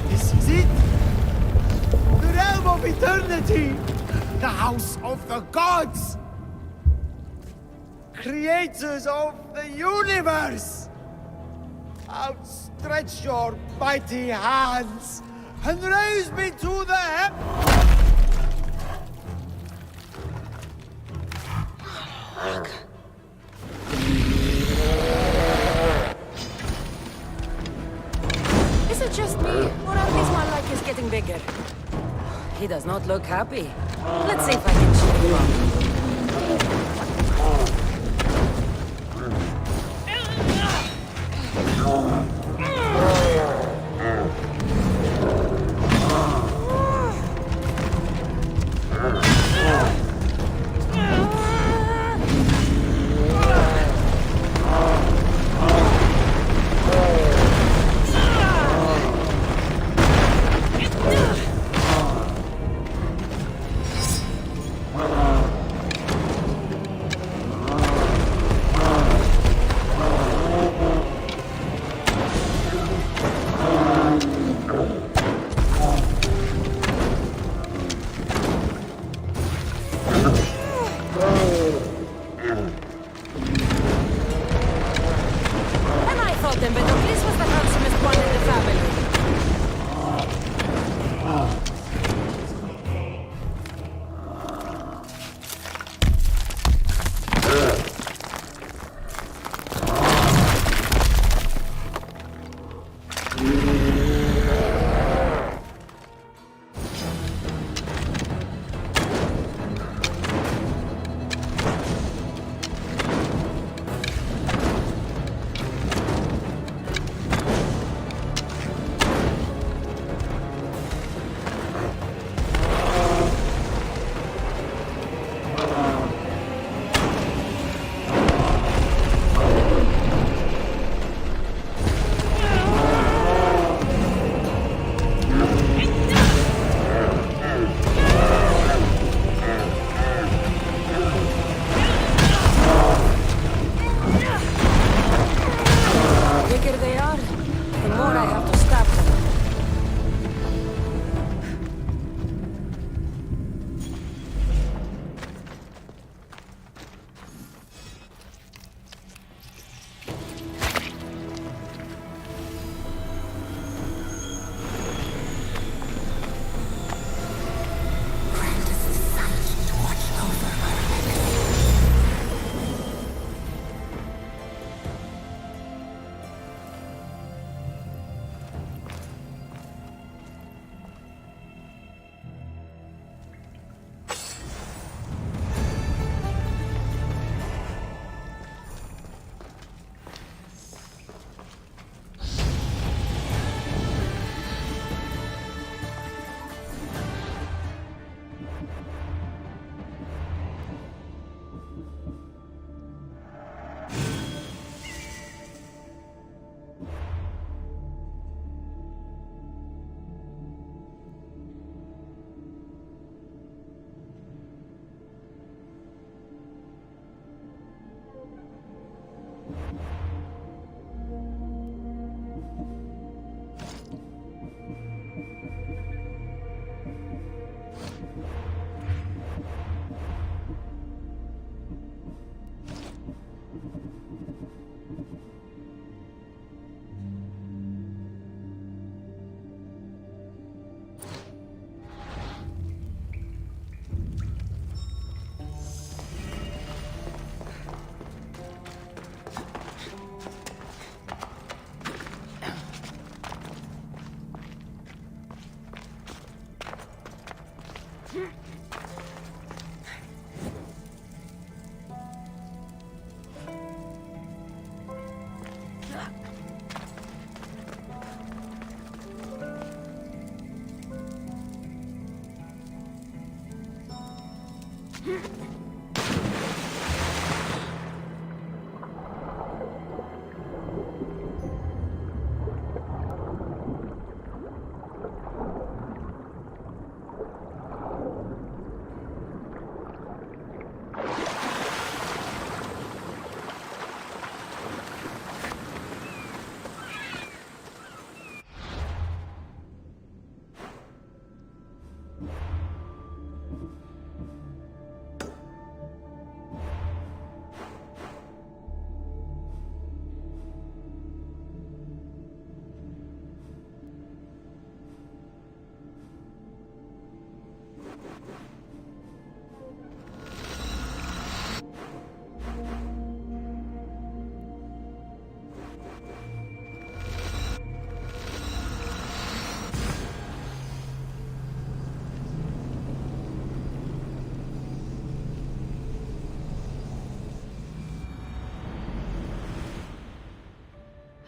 This is it! The realm of eternity! The house of the gods! Creators of the universe! Outstretch your mighty hands and raise me to the Is it just me, or at least my like is getting bigger? He does not look happy. Let's see if I can cheer him up. Empedocles was the handsomest one in the family.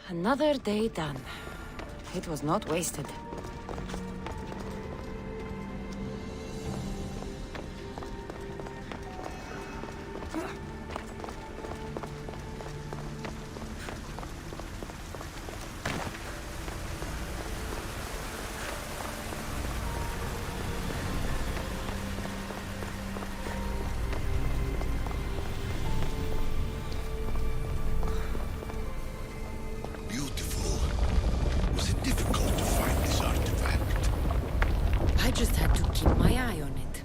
Another day done. It was not wasted. I just had to keep my eye on it.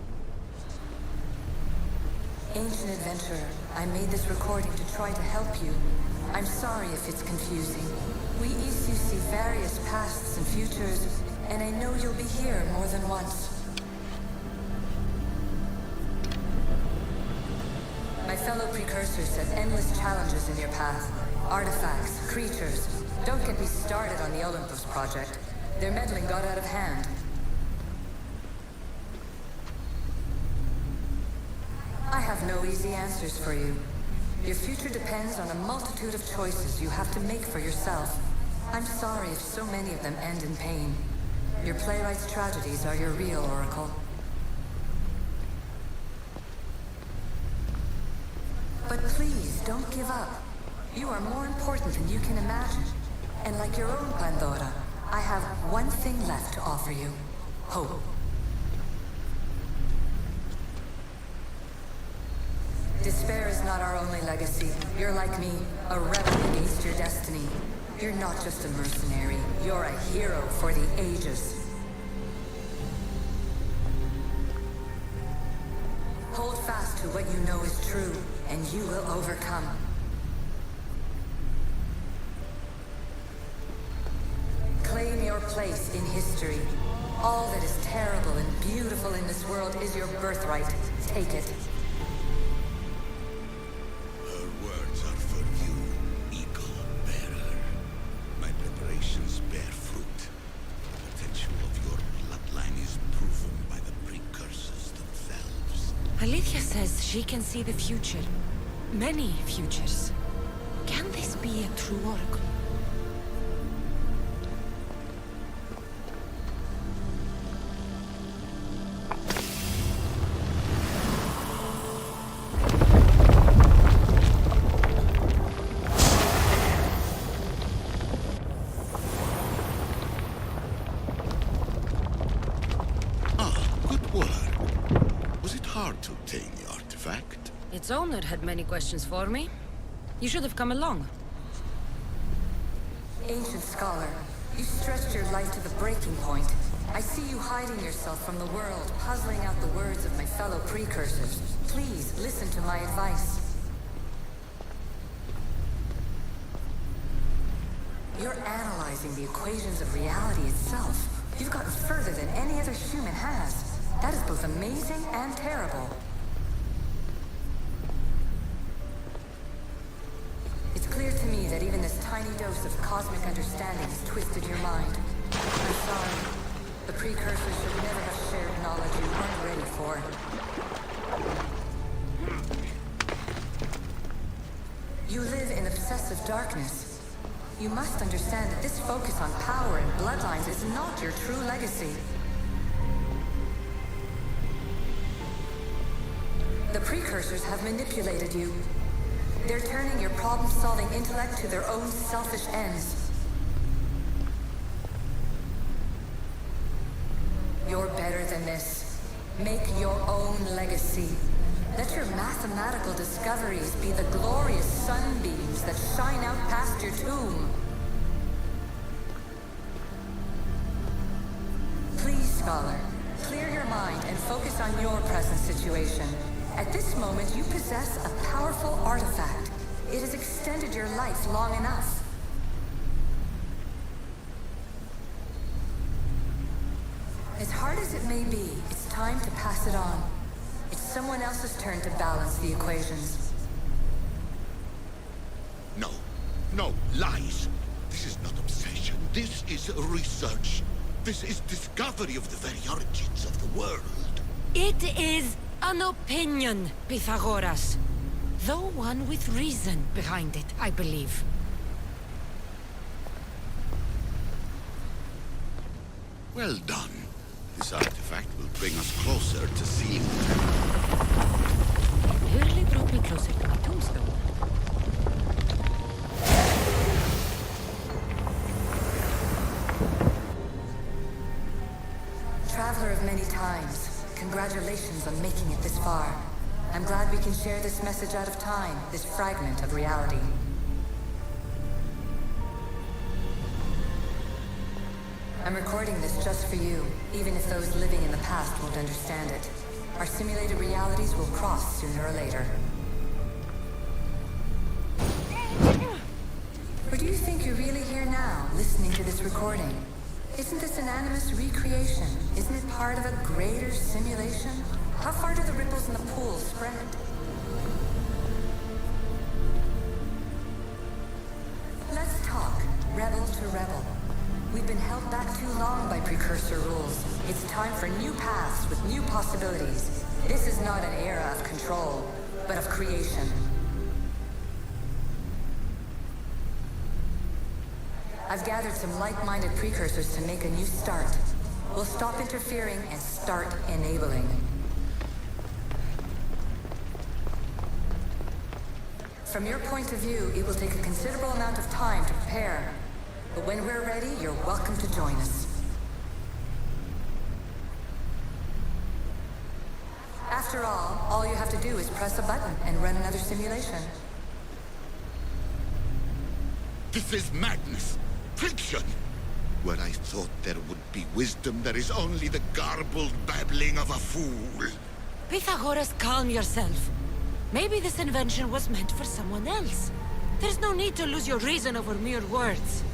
Ancient adventurer, I made this recording to try to help you. I'm sorry if it's confusing. We Isu see various pasts and futures, and I know you'll be here more than once. My fellow precursors set endless challenges in your path. Artifacts, creatures. Don't get me started on the Olympus project. Their meddling got out of hand. I have no easy answers for you. Your future depends on a multitude of choices you have to make for yourself. I'm sorry if so many of them end in pain. Your playwright's tragedies are your real oracle. But please, don't give up. You are more important than you can imagine. And like your own Pandora, I have one thing left to offer you. Hope. Despair is not our only legacy. You're like me, a rebel against your destiny. You're not just a mercenary, you're a hero for the ages. Hold fast to what you know is true, and you will overcome. Claim your place in history. All that is terrible and beautiful in this world is your birthright. Take it. Her words are for you, Eagle Bearer. My preparations bear fruit. The potential of your bloodline is proven by the precursors themselves. Alethea says she can see the future. Many futures. Can this be a true oracle? To obtain the artifact. Its owner had many questions for me. You should have come along. Ancient scholar, you stretched your life to the breaking point. I see you hiding yourself from the world, puzzling out the words of my fellow precursors. Please, listen to my advice. You're analyzing the equations of reality itself. You've gotten further than any other human has. That is both amazing and terrible. It's clear to me that even this tiny dose of cosmic understanding has twisted your mind. I'm sorry. The precursors should never have shared knowledge you weren't ready for. You live in obsessive darkness. You must understand that this focus on power and bloodlines is not your true legacy. The precursors have manipulated you. They're turning your problem-solving intellect to their own selfish ends. You're better than this. Make your own legacy. Let your mathematical discoveries be the glorious sunbeams that shine out past your tomb. Please, Scholar, clear your mind and focus on your present situation. At this moment, you possess a powerful artifact. It has extended your life long enough. As hard as it may be, it's time to pass it on. It's someone else's turn to balance the equations. No. No, lies. This is not obsession. This is research. This is discovery of the very origins of the world. It is an opinion, Pythagoras. Though one with reason behind it, I believe. Well done. This artifact will bring us closer to seeing the temple. You really brought me closer to my tombstone. Traveler of many times, congratulations on making it this far. I'm glad we can share this message out of time, this fragment of reality. I'm recording this just for you, even if those living in the past won't understand it. Our simulated realities will cross sooner or later. Or do you think you're really here now, listening to this recording? Isn't this an animus recreation? Isn't it part of a greater simulation? How far do the ripples in the pool spread? Let's talk, rebel to rebel. We've been held back too long by precursor rules. It's time for new paths with new possibilities. This is not an era of control, but of creation. I've gathered some like-minded precursors to make a new start. We'll stop interfering and start enabling. From your point of view, it will take a considerable amount of time to prepare. But when we're ready, you're welcome to join us. After all you have to do is press a button and run another simulation. This is madness. Fiction. Where I thought there would be wisdom, there is only the garbled babbling of a fool. Pythagoras, calm yourself. Maybe this invention was meant for someone else. There's no need to lose your reason over mere words.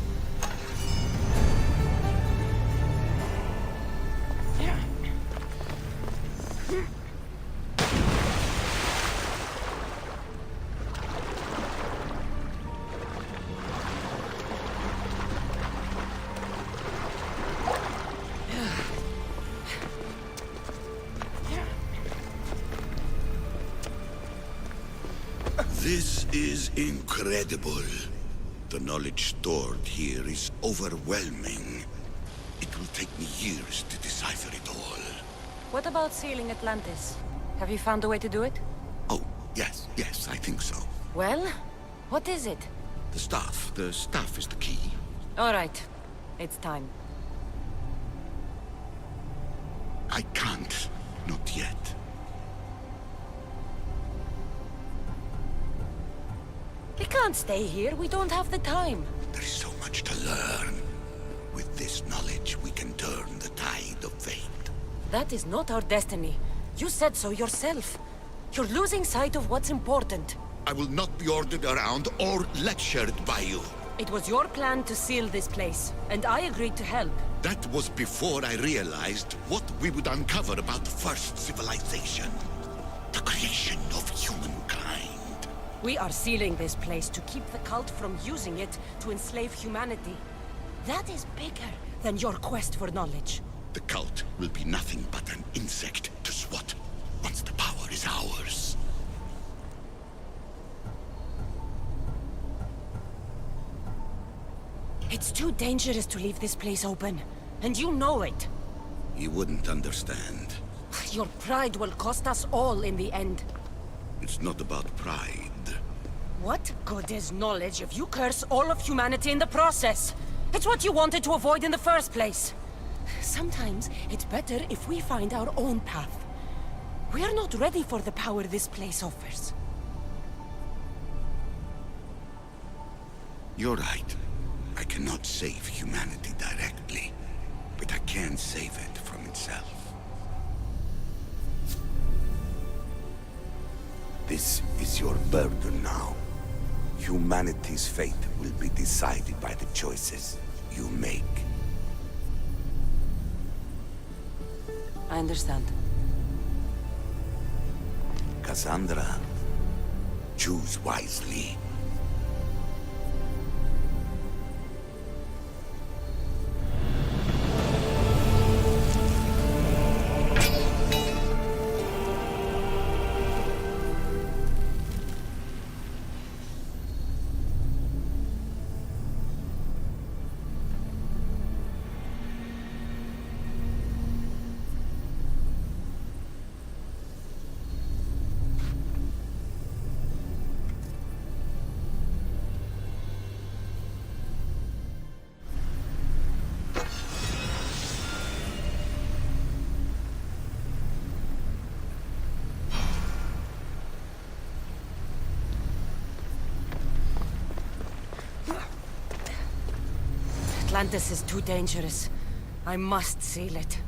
This is incredible. The knowledge stored here is overwhelming. It will take me years to decipher it all. What about sealing Atlantis? Have you found a way to do it? Oh, yes, I think so. Well, what is it? The staff. The staff is the key. All right. It's time. I can't. Not yet. We can't stay here. We don't have the time. There's so much to learn. With this knowledge, we can turn the tide of fate. That is not our destiny. You said so yourself. You're losing sight of what's important. I will not be ordered around or lectured by you. It was your plan to seal this place, and I agreed to help. That was before I realized what we would uncover about the first civilization. The creation of humankind. We are sealing this place to keep the cult from using it to enslave humanity. That is bigger than your quest for knowledge. The cult will be nothing but an insect to swat once the power is ours. It's too dangerous to leave this place open, and you know it. You wouldn't understand. Your pride will cost us all in the end. It's not about pride. What good is knowledge if you curse all of humanity in the process? It's what you wanted to avoid in the first place. Sometimes it's better if we find our own path. We are not ready for the power this place offers. You're right. I cannot save humanity directly, but I can save it from itself. This is your burden now. Humanity's fate will be decided by the choices you make. I understand. Cassandra, choose wisely. Atlantis is too dangerous. I must seal it.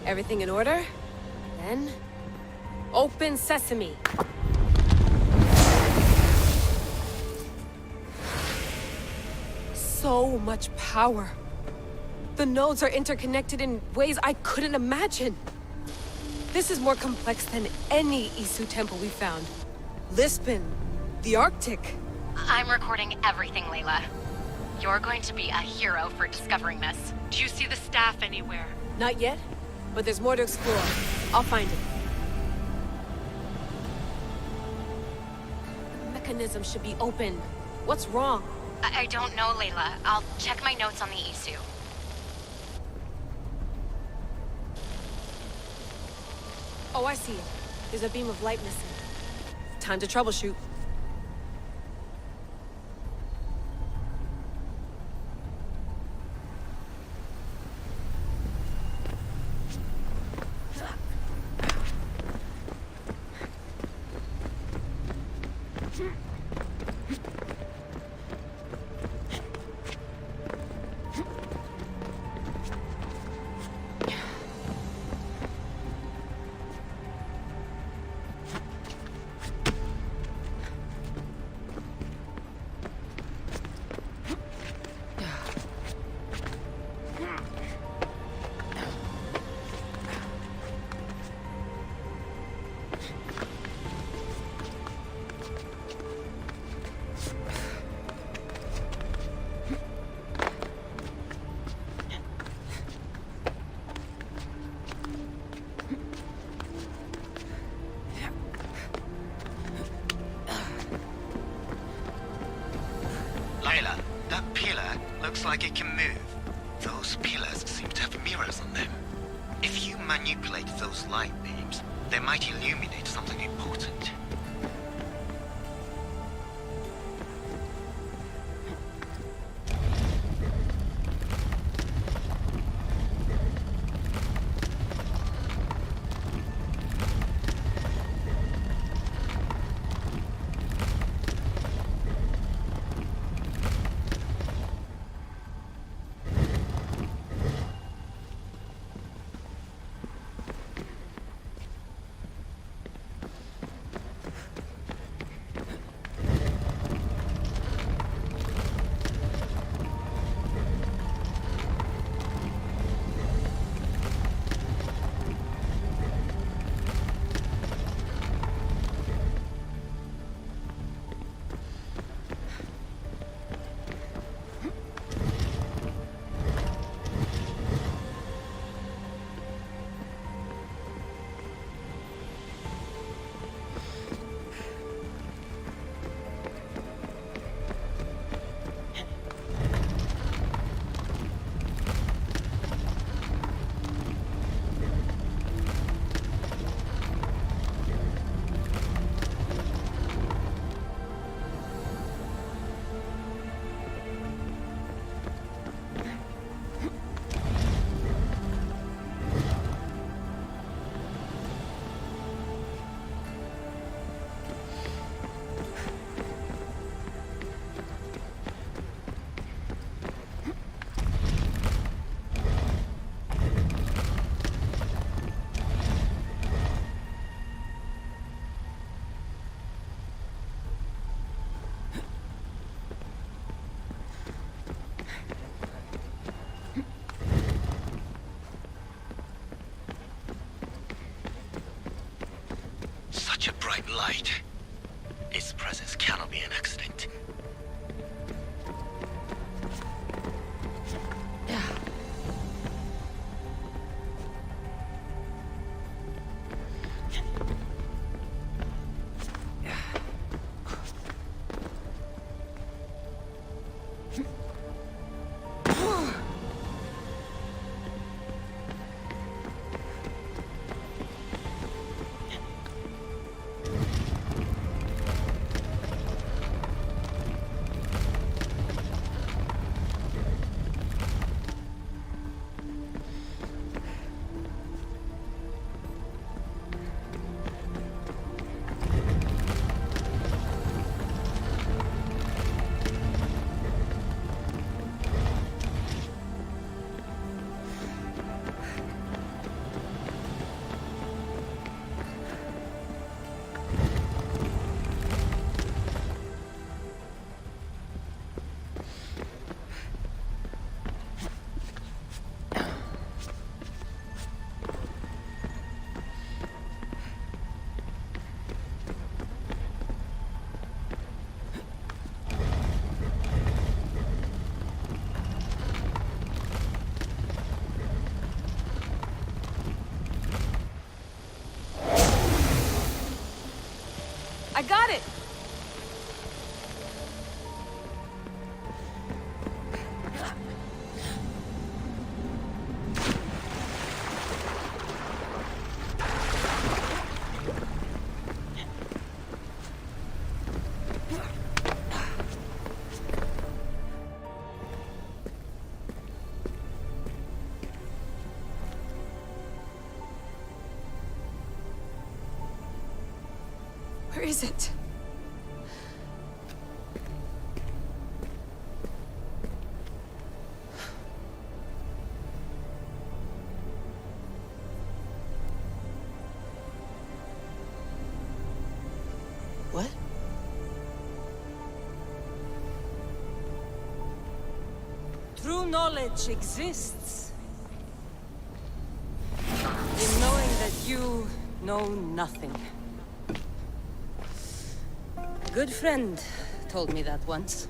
Everything in order? Then... open sesame! So much power! The nodes are interconnected in ways I couldn't imagine! This is more complex than any Isu temple we found. Lisbon, the Arctic. I'm recording everything, Layla. You're going to be a hero for discovering this. Do you see the staff anywhere? Not yet, but there's more to explore. I'll find it. The mechanism should be open. What's wrong? I don't know, Layla. I'll check my notes on the Isu. Oh, I see it. There's a beam of light missing. Time to troubleshoot. Layla, that pillar looks like it can move. Those pillars seem to have mirrors on them. If you manipulate those light beams, they might illuminate something important. such a bright light. Its presence cannot be an accident. I got it! Where is it? What? True knowledge exists. In knowing that you know nothing. A good friend told me that once.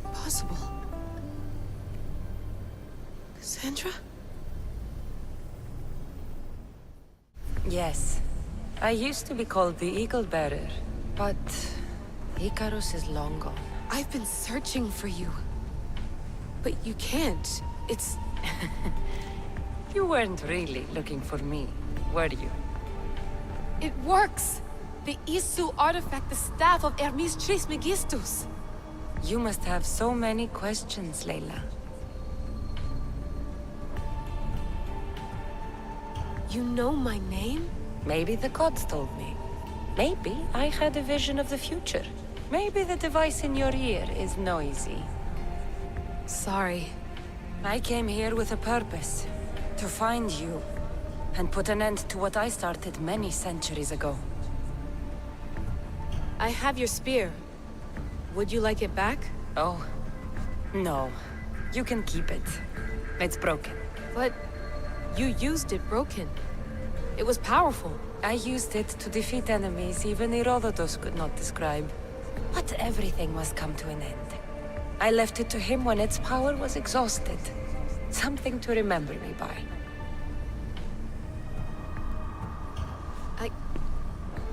Possible. Cassandra? Yes. I used to be called the Eagle Bearer, but Icarus is long gone. I've been searching for you. But you can't. It's... You weren't really looking for me, were you? It works! The Isu artifact, the staff of Hermes Trismegistus. You must have so many questions, Layla. You know my name? Maybe the gods told me. Maybe I had a vision of the future. Maybe the device in your ear is noisy. Sorry. I came here with a purpose. To find you. And put an end to what I started many centuries ago. I have your spear. Would you like it back? Oh. No. You can keep it. It's broken. But... you used it broken. It was powerful. I used it to defeat enemies even Herodotus could not describe. But everything must come to an end. I left it to him when its power was exhausted. Something to remember me by.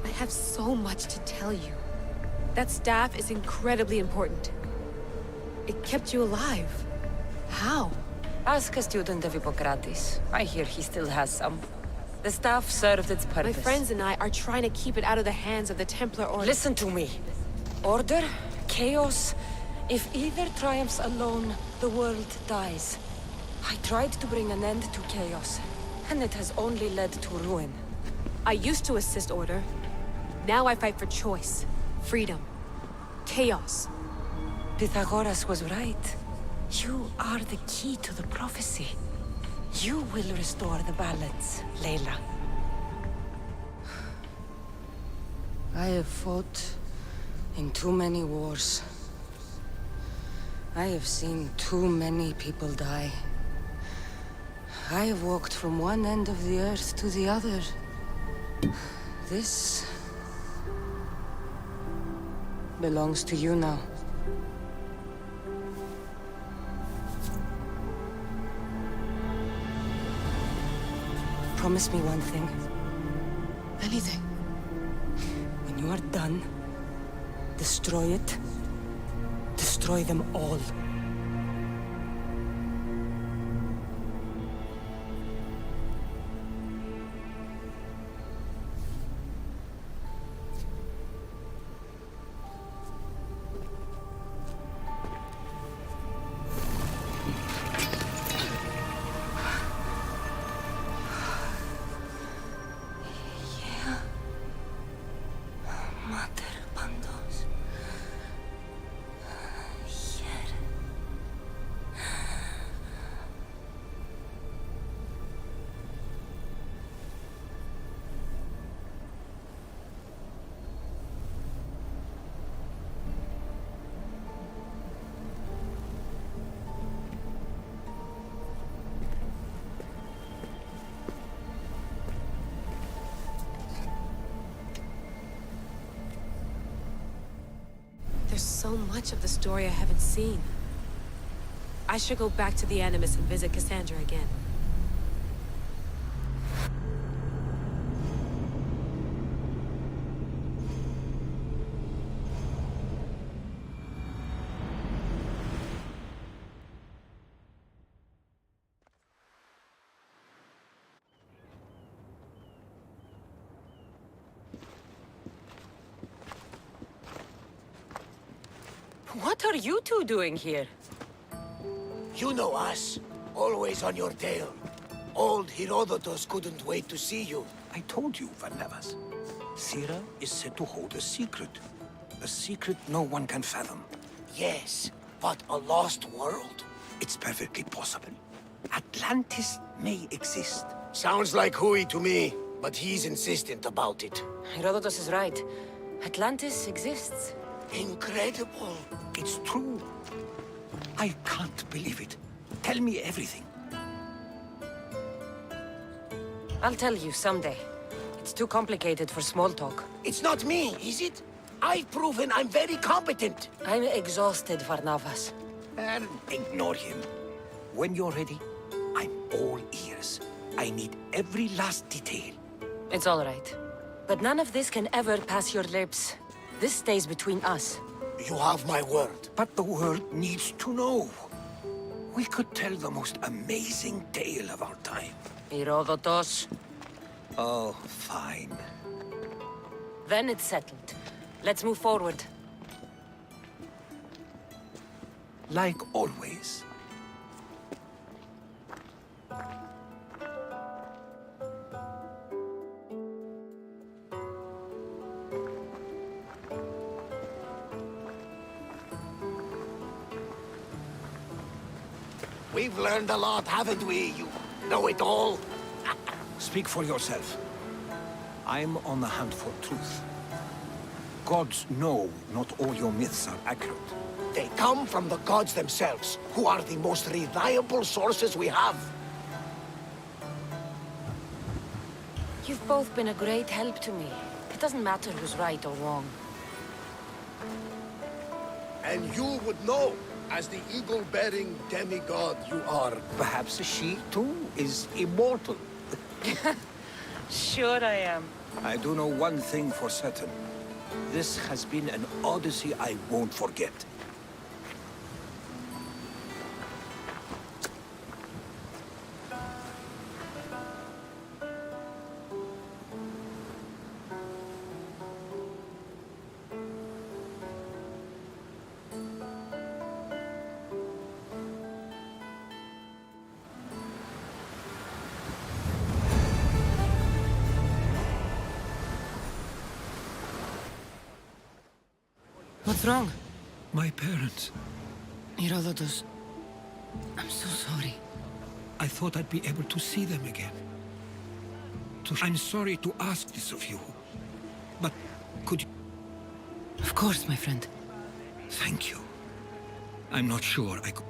I have so much to tell you. That staff is incredibly important. It kept you alive. How? Ask a student of Hippocrates. I hear he still has some. The staff served its purpose. My friends and I are trying to keep it out of the hands of the Templar Order. Listen to me. Order, chaos. If either triumphs alone, the world dies. I tried to bring an end to chaos, and it has only led to ruin. I used to assist Order. Now I fight for choice, freedom, chaos. Pythagoras was right. You are the key to the prophecy. You will restore the balance, Layla. I have fought in too many wars. I have seen too many people die. I have walked from one end of the earth to the other. This belongs to you now. Promise me one thing. Anything. When you are done, destroy it. Destroy them all. There's so much of the story I haven't seen. I should go back to the Animus and visit Cassandra again. What are you two doing here? You know us. Always on your tail. Old Herodotus couldn't wait to see you. I told you, Varnavas. Sira is said to hold a secret. A secret no one can fathom. Yes, but a lost world? It's perfectly possible. Atlantis may exist. Sounds like Hui to me, but he's insistent about it. Herodotus is right. Atlantis exists. Incredible. It's true. I can't believe it. Tell me everything. I'll tell you someday. It's too complicated for small talk. It's not me, is it? I've proven I'm very competent. I'm exhausted, Varnavas. And ignore him. When you're ready, I'm all ears. I need every last detail. It's all right. But none of this can ever pass your lips. This stays between us. You have my word. But the world needs to know. We could tell the most amazing tale of our time. Herodotus. Oh, fine. Then it's settled. Let's move forward. Like always. We've learned a lot, haven't we? You know it all. Speak for yourself. I'm on the hunt for truth. Gods know not all your myths are accurate. They come from the gods themselves, who are the most reliable sources we have. You've both been a great help to me. It doesn't matter who's right or wrong. And you would know, as the eagle-bearing demigod you are. Perhaps she, too, is immortal. Sure I am. I do know one thing for certain. This has been an Odyssey I won't forget. What's wrong? My parents. Herodotus, I'm so sorry. I thought I'd be able to see them again. I'm sorry to ask this of you, but could you... Of course, my friend. Thank you. I'm not sure I could...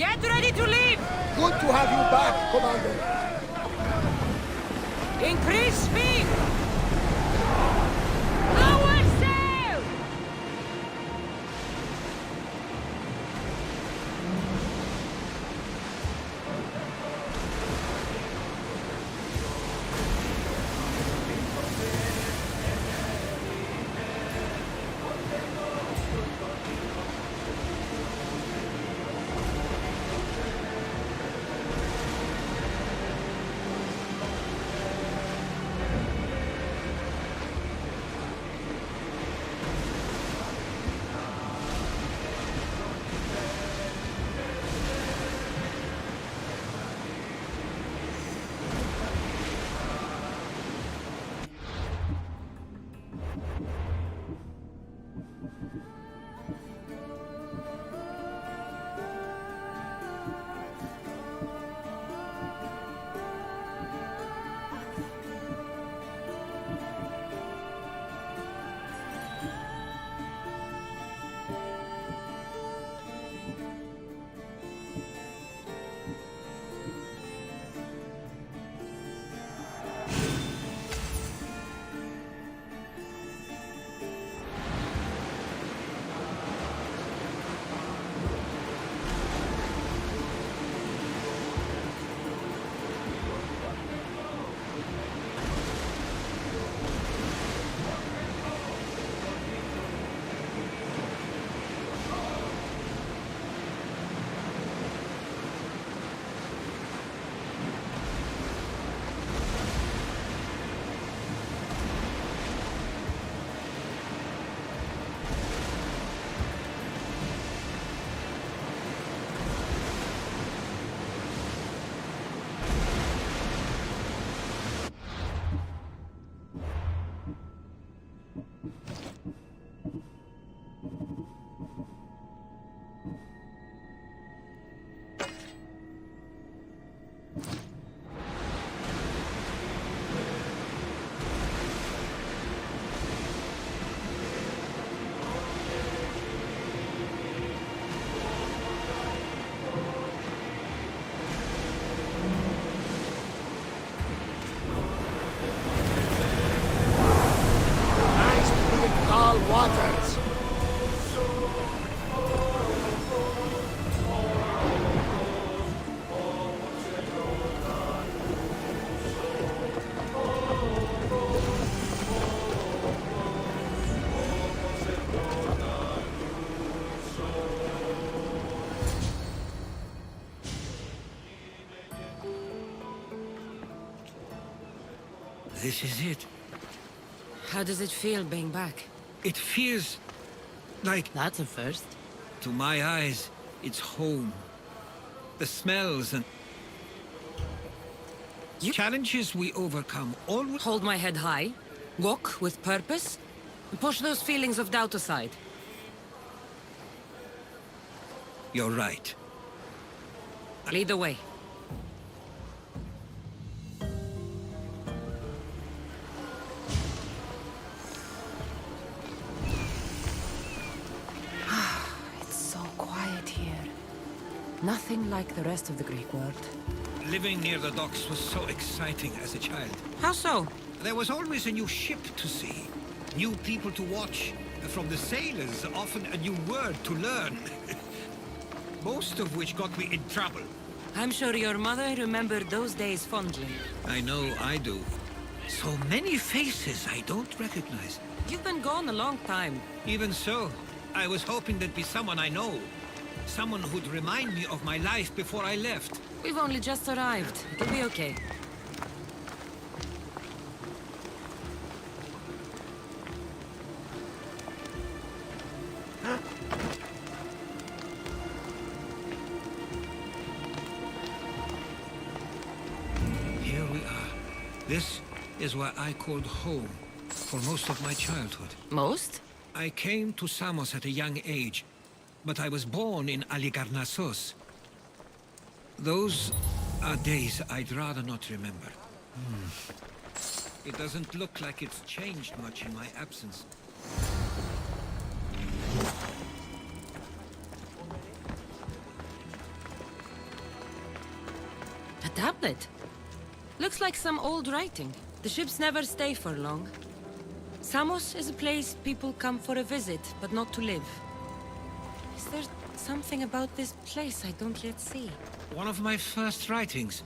Get ready to leave! Good to have you back, Commander. Increase speed! Lower sail! Waters. This is it. How does it feel being back? It feels like... That's a first. To my eyes, it's home. The smells and... challenges we overcome always... Hold my head high, walk with purpose, and push those feelings of doubt aside. You're right. Lead the way. Nothing like the rest of the Greek world. Living near the docks was so exciting as a child. How so? There was always a new ship to see, new people to watch, from the sailors, often a new word to learn. Most of which got me in trouble. I'm sure your mother remembered those days fondly. I know I do. So many faces I don't recognize. You've been gone a long time. Even so, I was hoping there'd be someone I know. Someone who'd remind me of my life before I left. We've only just arrived. It'll be okay. Here we are. This is where I called home for most of my childhood. Most? I came to Samos at a young age, but I was born in Aligarnassos. Those are days I'd rather not remember. It doesn't look like it's changed much in my absence. tablet. Looks like some old writing. The ships never stay for long. Samos is a place people come for a visit, but not to live. Is there something about this place I don't yet see? One of my first writings.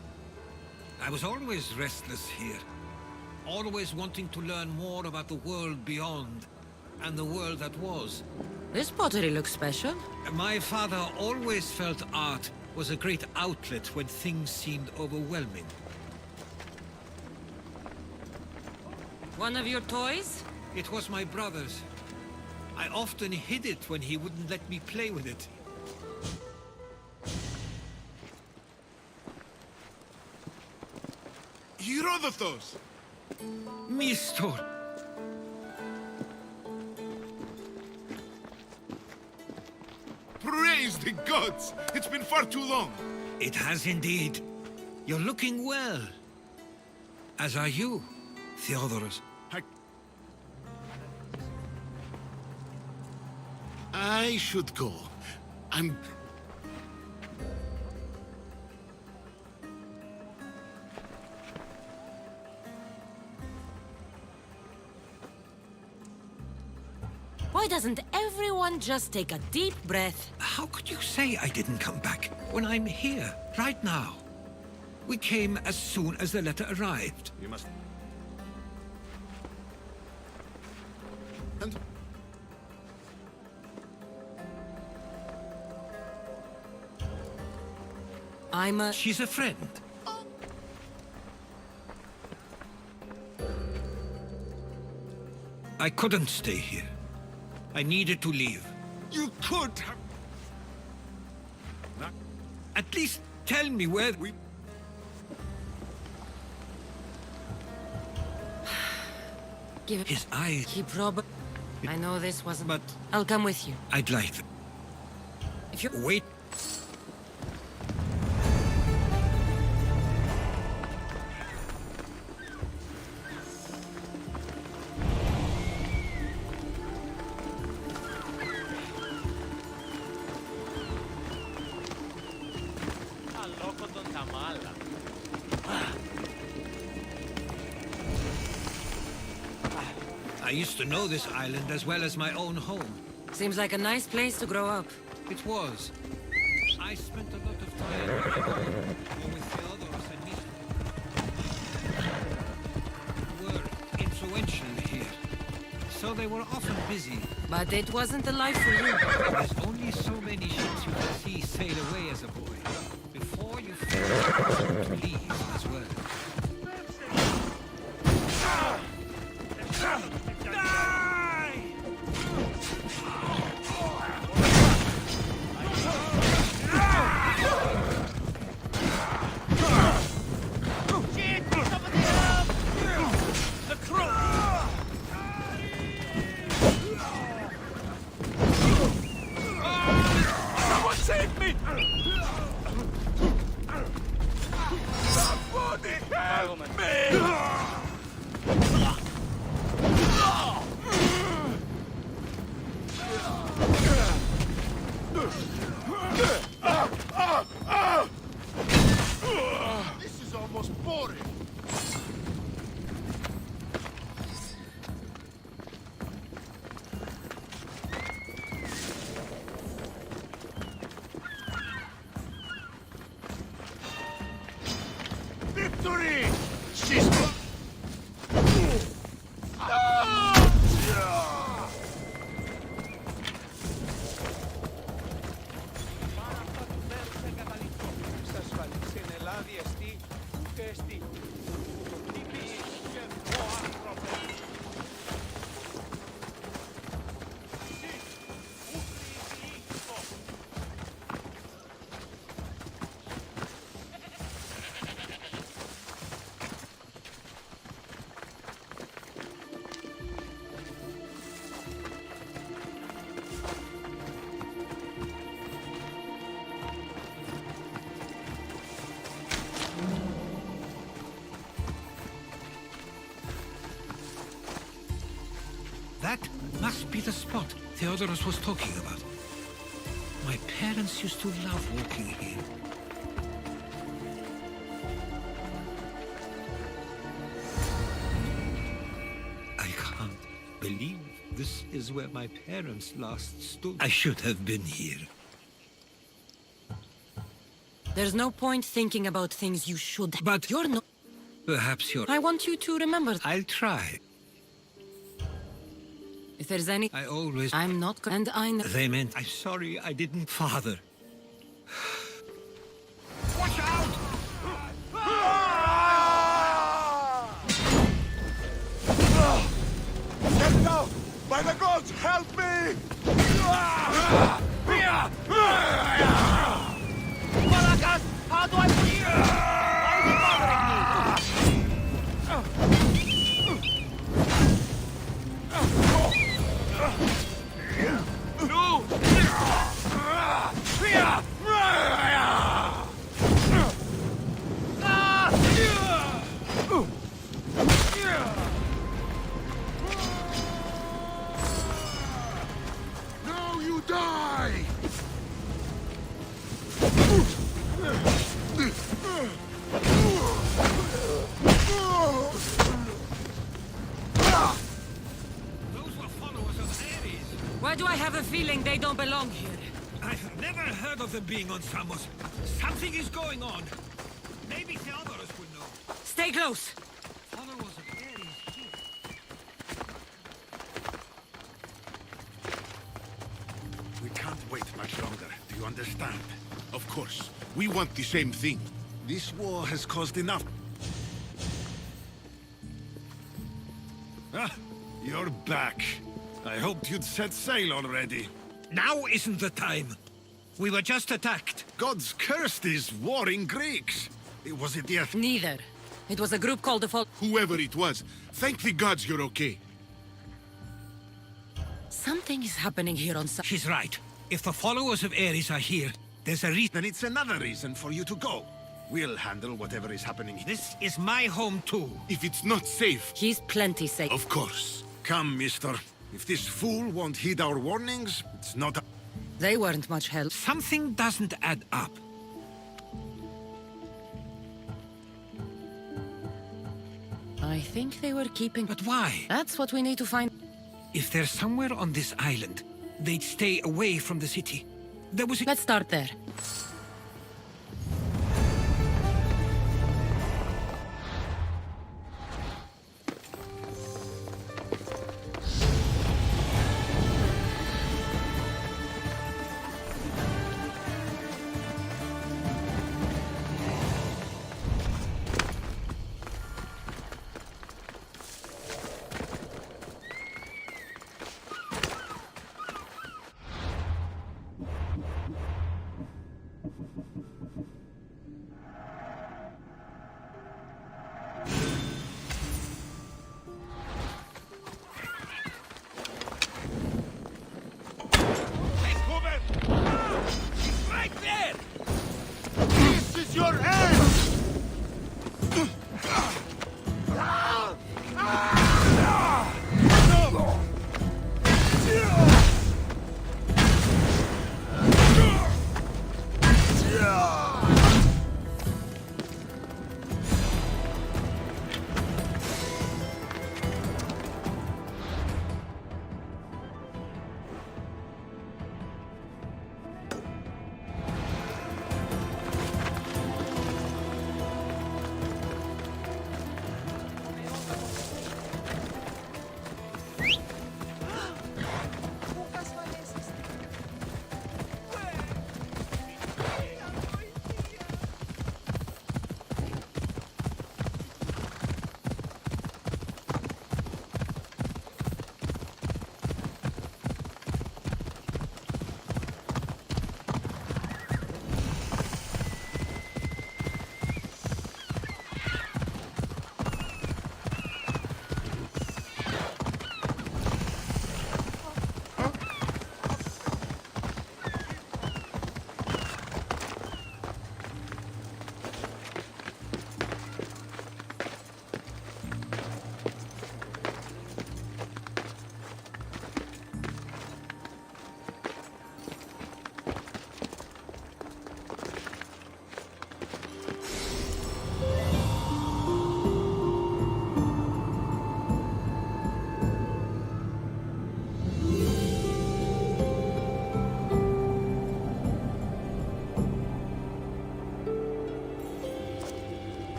I was always restless here. Always wanting to learn more about the world beyond, and the world that was. This pottery looks special. My father always felt art was a great outlet when things seemed overwhelming. One of your toys? It was my brother's. I often hid it when he wouldn't let me play with it. Herodotus! Mistor! Praise the gods! It's been far too long. It has indeed. You're looking well. As are you, Theodorus. I should go. I'm... Why doesn't everyone just take a deep breath? How could you say I didn't come back when I'm here, right now? We came as soon as the letter arrived. You must... And... She's a friend. I couldn't stay here. I needed to leave. You could have... At least tell me where we... Give it... His eyes... He probably... I know this wasn't... But... I'll come with you. I'd like... If you... Wait. I used to know this island as well as my own home. Seems like a nice place to grow up. It was. I spent a lot of time with Theodorus and Mr. were influential here. So they were often busy. But it wasn't the life for you. There's only so many ships you can see sail away as a boy. Before you feel to leave as well. Save me! Somebody help me! This is almost boring. Victory! She's... That must be the spot Theodorus was talking about. My parents used to love walking here. is where my parents last stood. I should have been here. There's no point thinking about things you should. But you're not. Perhaps you're... I want you to remember. I'll try. If there's any... I always... I'm not... And I know... They meant... I'm sorry I didn't, Father. Watch out! Get down! By the gods, help me! Malakas! How do I breathe? Why is it bothering me? Now you die! Those were followers of Ares. Why do I have a feeling they don't belong here? I've never heard of them being on Samos. Something is going on. Maybe Theodorus will know. Stay close! Followers of Ares here. We can't wait much longer. Do you understand? Of course. We want the same thing. This war has caused enough. Ah, you're back. I hoped you'd set sail already. Now isn't the time. We were just attacked. Gods cursed these warring Greeks. Was it the... Neither. It was a group called the Fall... Whoever it was, thank the gods you're okay. Something is happening here on... She's right. If the followers of Ares are here, there's a reason. Then it's another reason for you to go. We'll handle whatever is happening. This is my home too. If it's not safe... He's plenty safe. Of course. Come, mister. If this fool won't heed our warnings, it's not... They weren't much help. Something doesn't add up. I think they were keeping... But why? That's what we need to find. If they're somewhere on this island, they'd stay away from the city. There was a... Let's start there.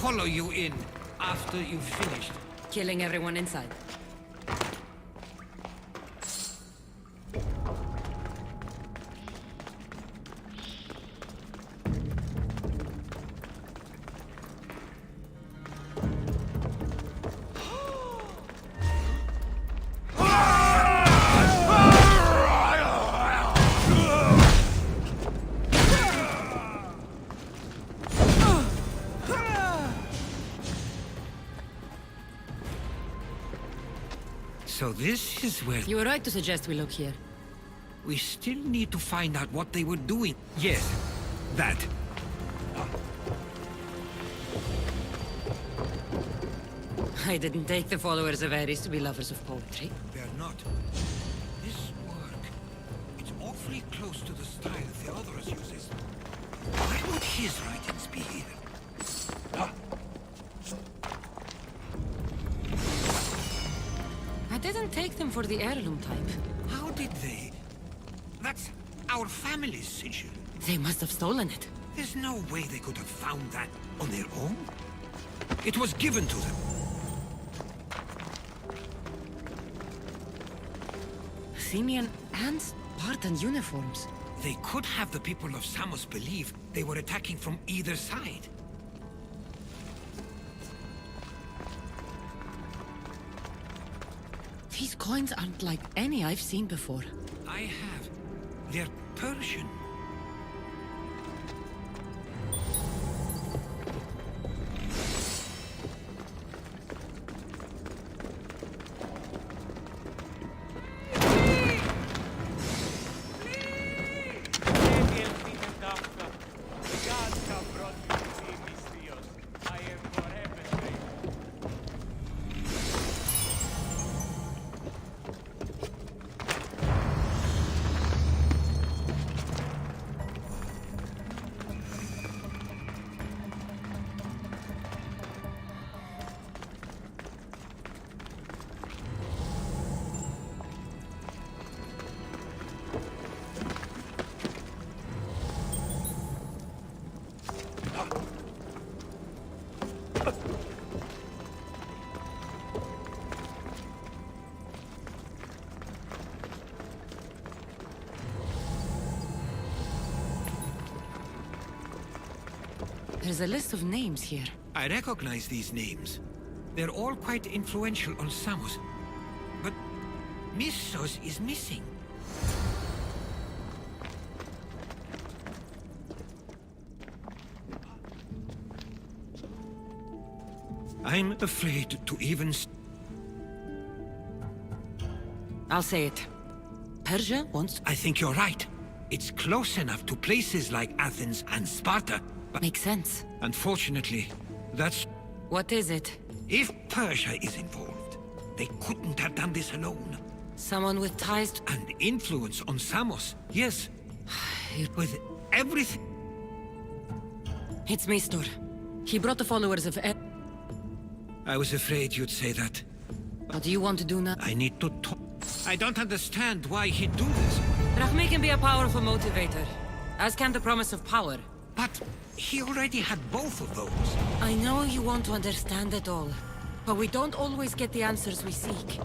follow you in after you've finished. Killing everyone inside. So this is where... You were right to suggest we look here. We still need to find out what they were doing. Yes, that. I didn't take the followers of Ares to be lovers of poetry. They're not. This work, it's awfully close to the style the others uses. Why would his writings be here? I didn't take them for the heirloom type. How did they? That's our family's sigil. They must have stolen it. There's no way they could have found that on their own. It was given to them. Athenian and Spartan uniforms. They could have the people of Samos believe they were attacking from either side. These coins aren't like any I've seen before. I have. They're Persian. There's a list of names here. I recognize these names. They're all quite influential on Samos. But Missos is missing. I'm afraid to even... I'll say it. Persia wants... I think you're right. It's close enough to places like Athens and Sparta, but... Makes sense. Unfortunately, that's... What is it? If Persia is involved, they couldn't have done this alone. Someone with ties to... And influence on Samos, yes. With everything... It's Mistor. He brought the followers of... I was afraid you'd say that. What do you want to do now? I need to talk. I don't understand why he'd do this. Rahmi can be a powerful motivator, as can the promise of power. But he already had both of those. I know you want to understand it all, but we don't always get the answers we seek.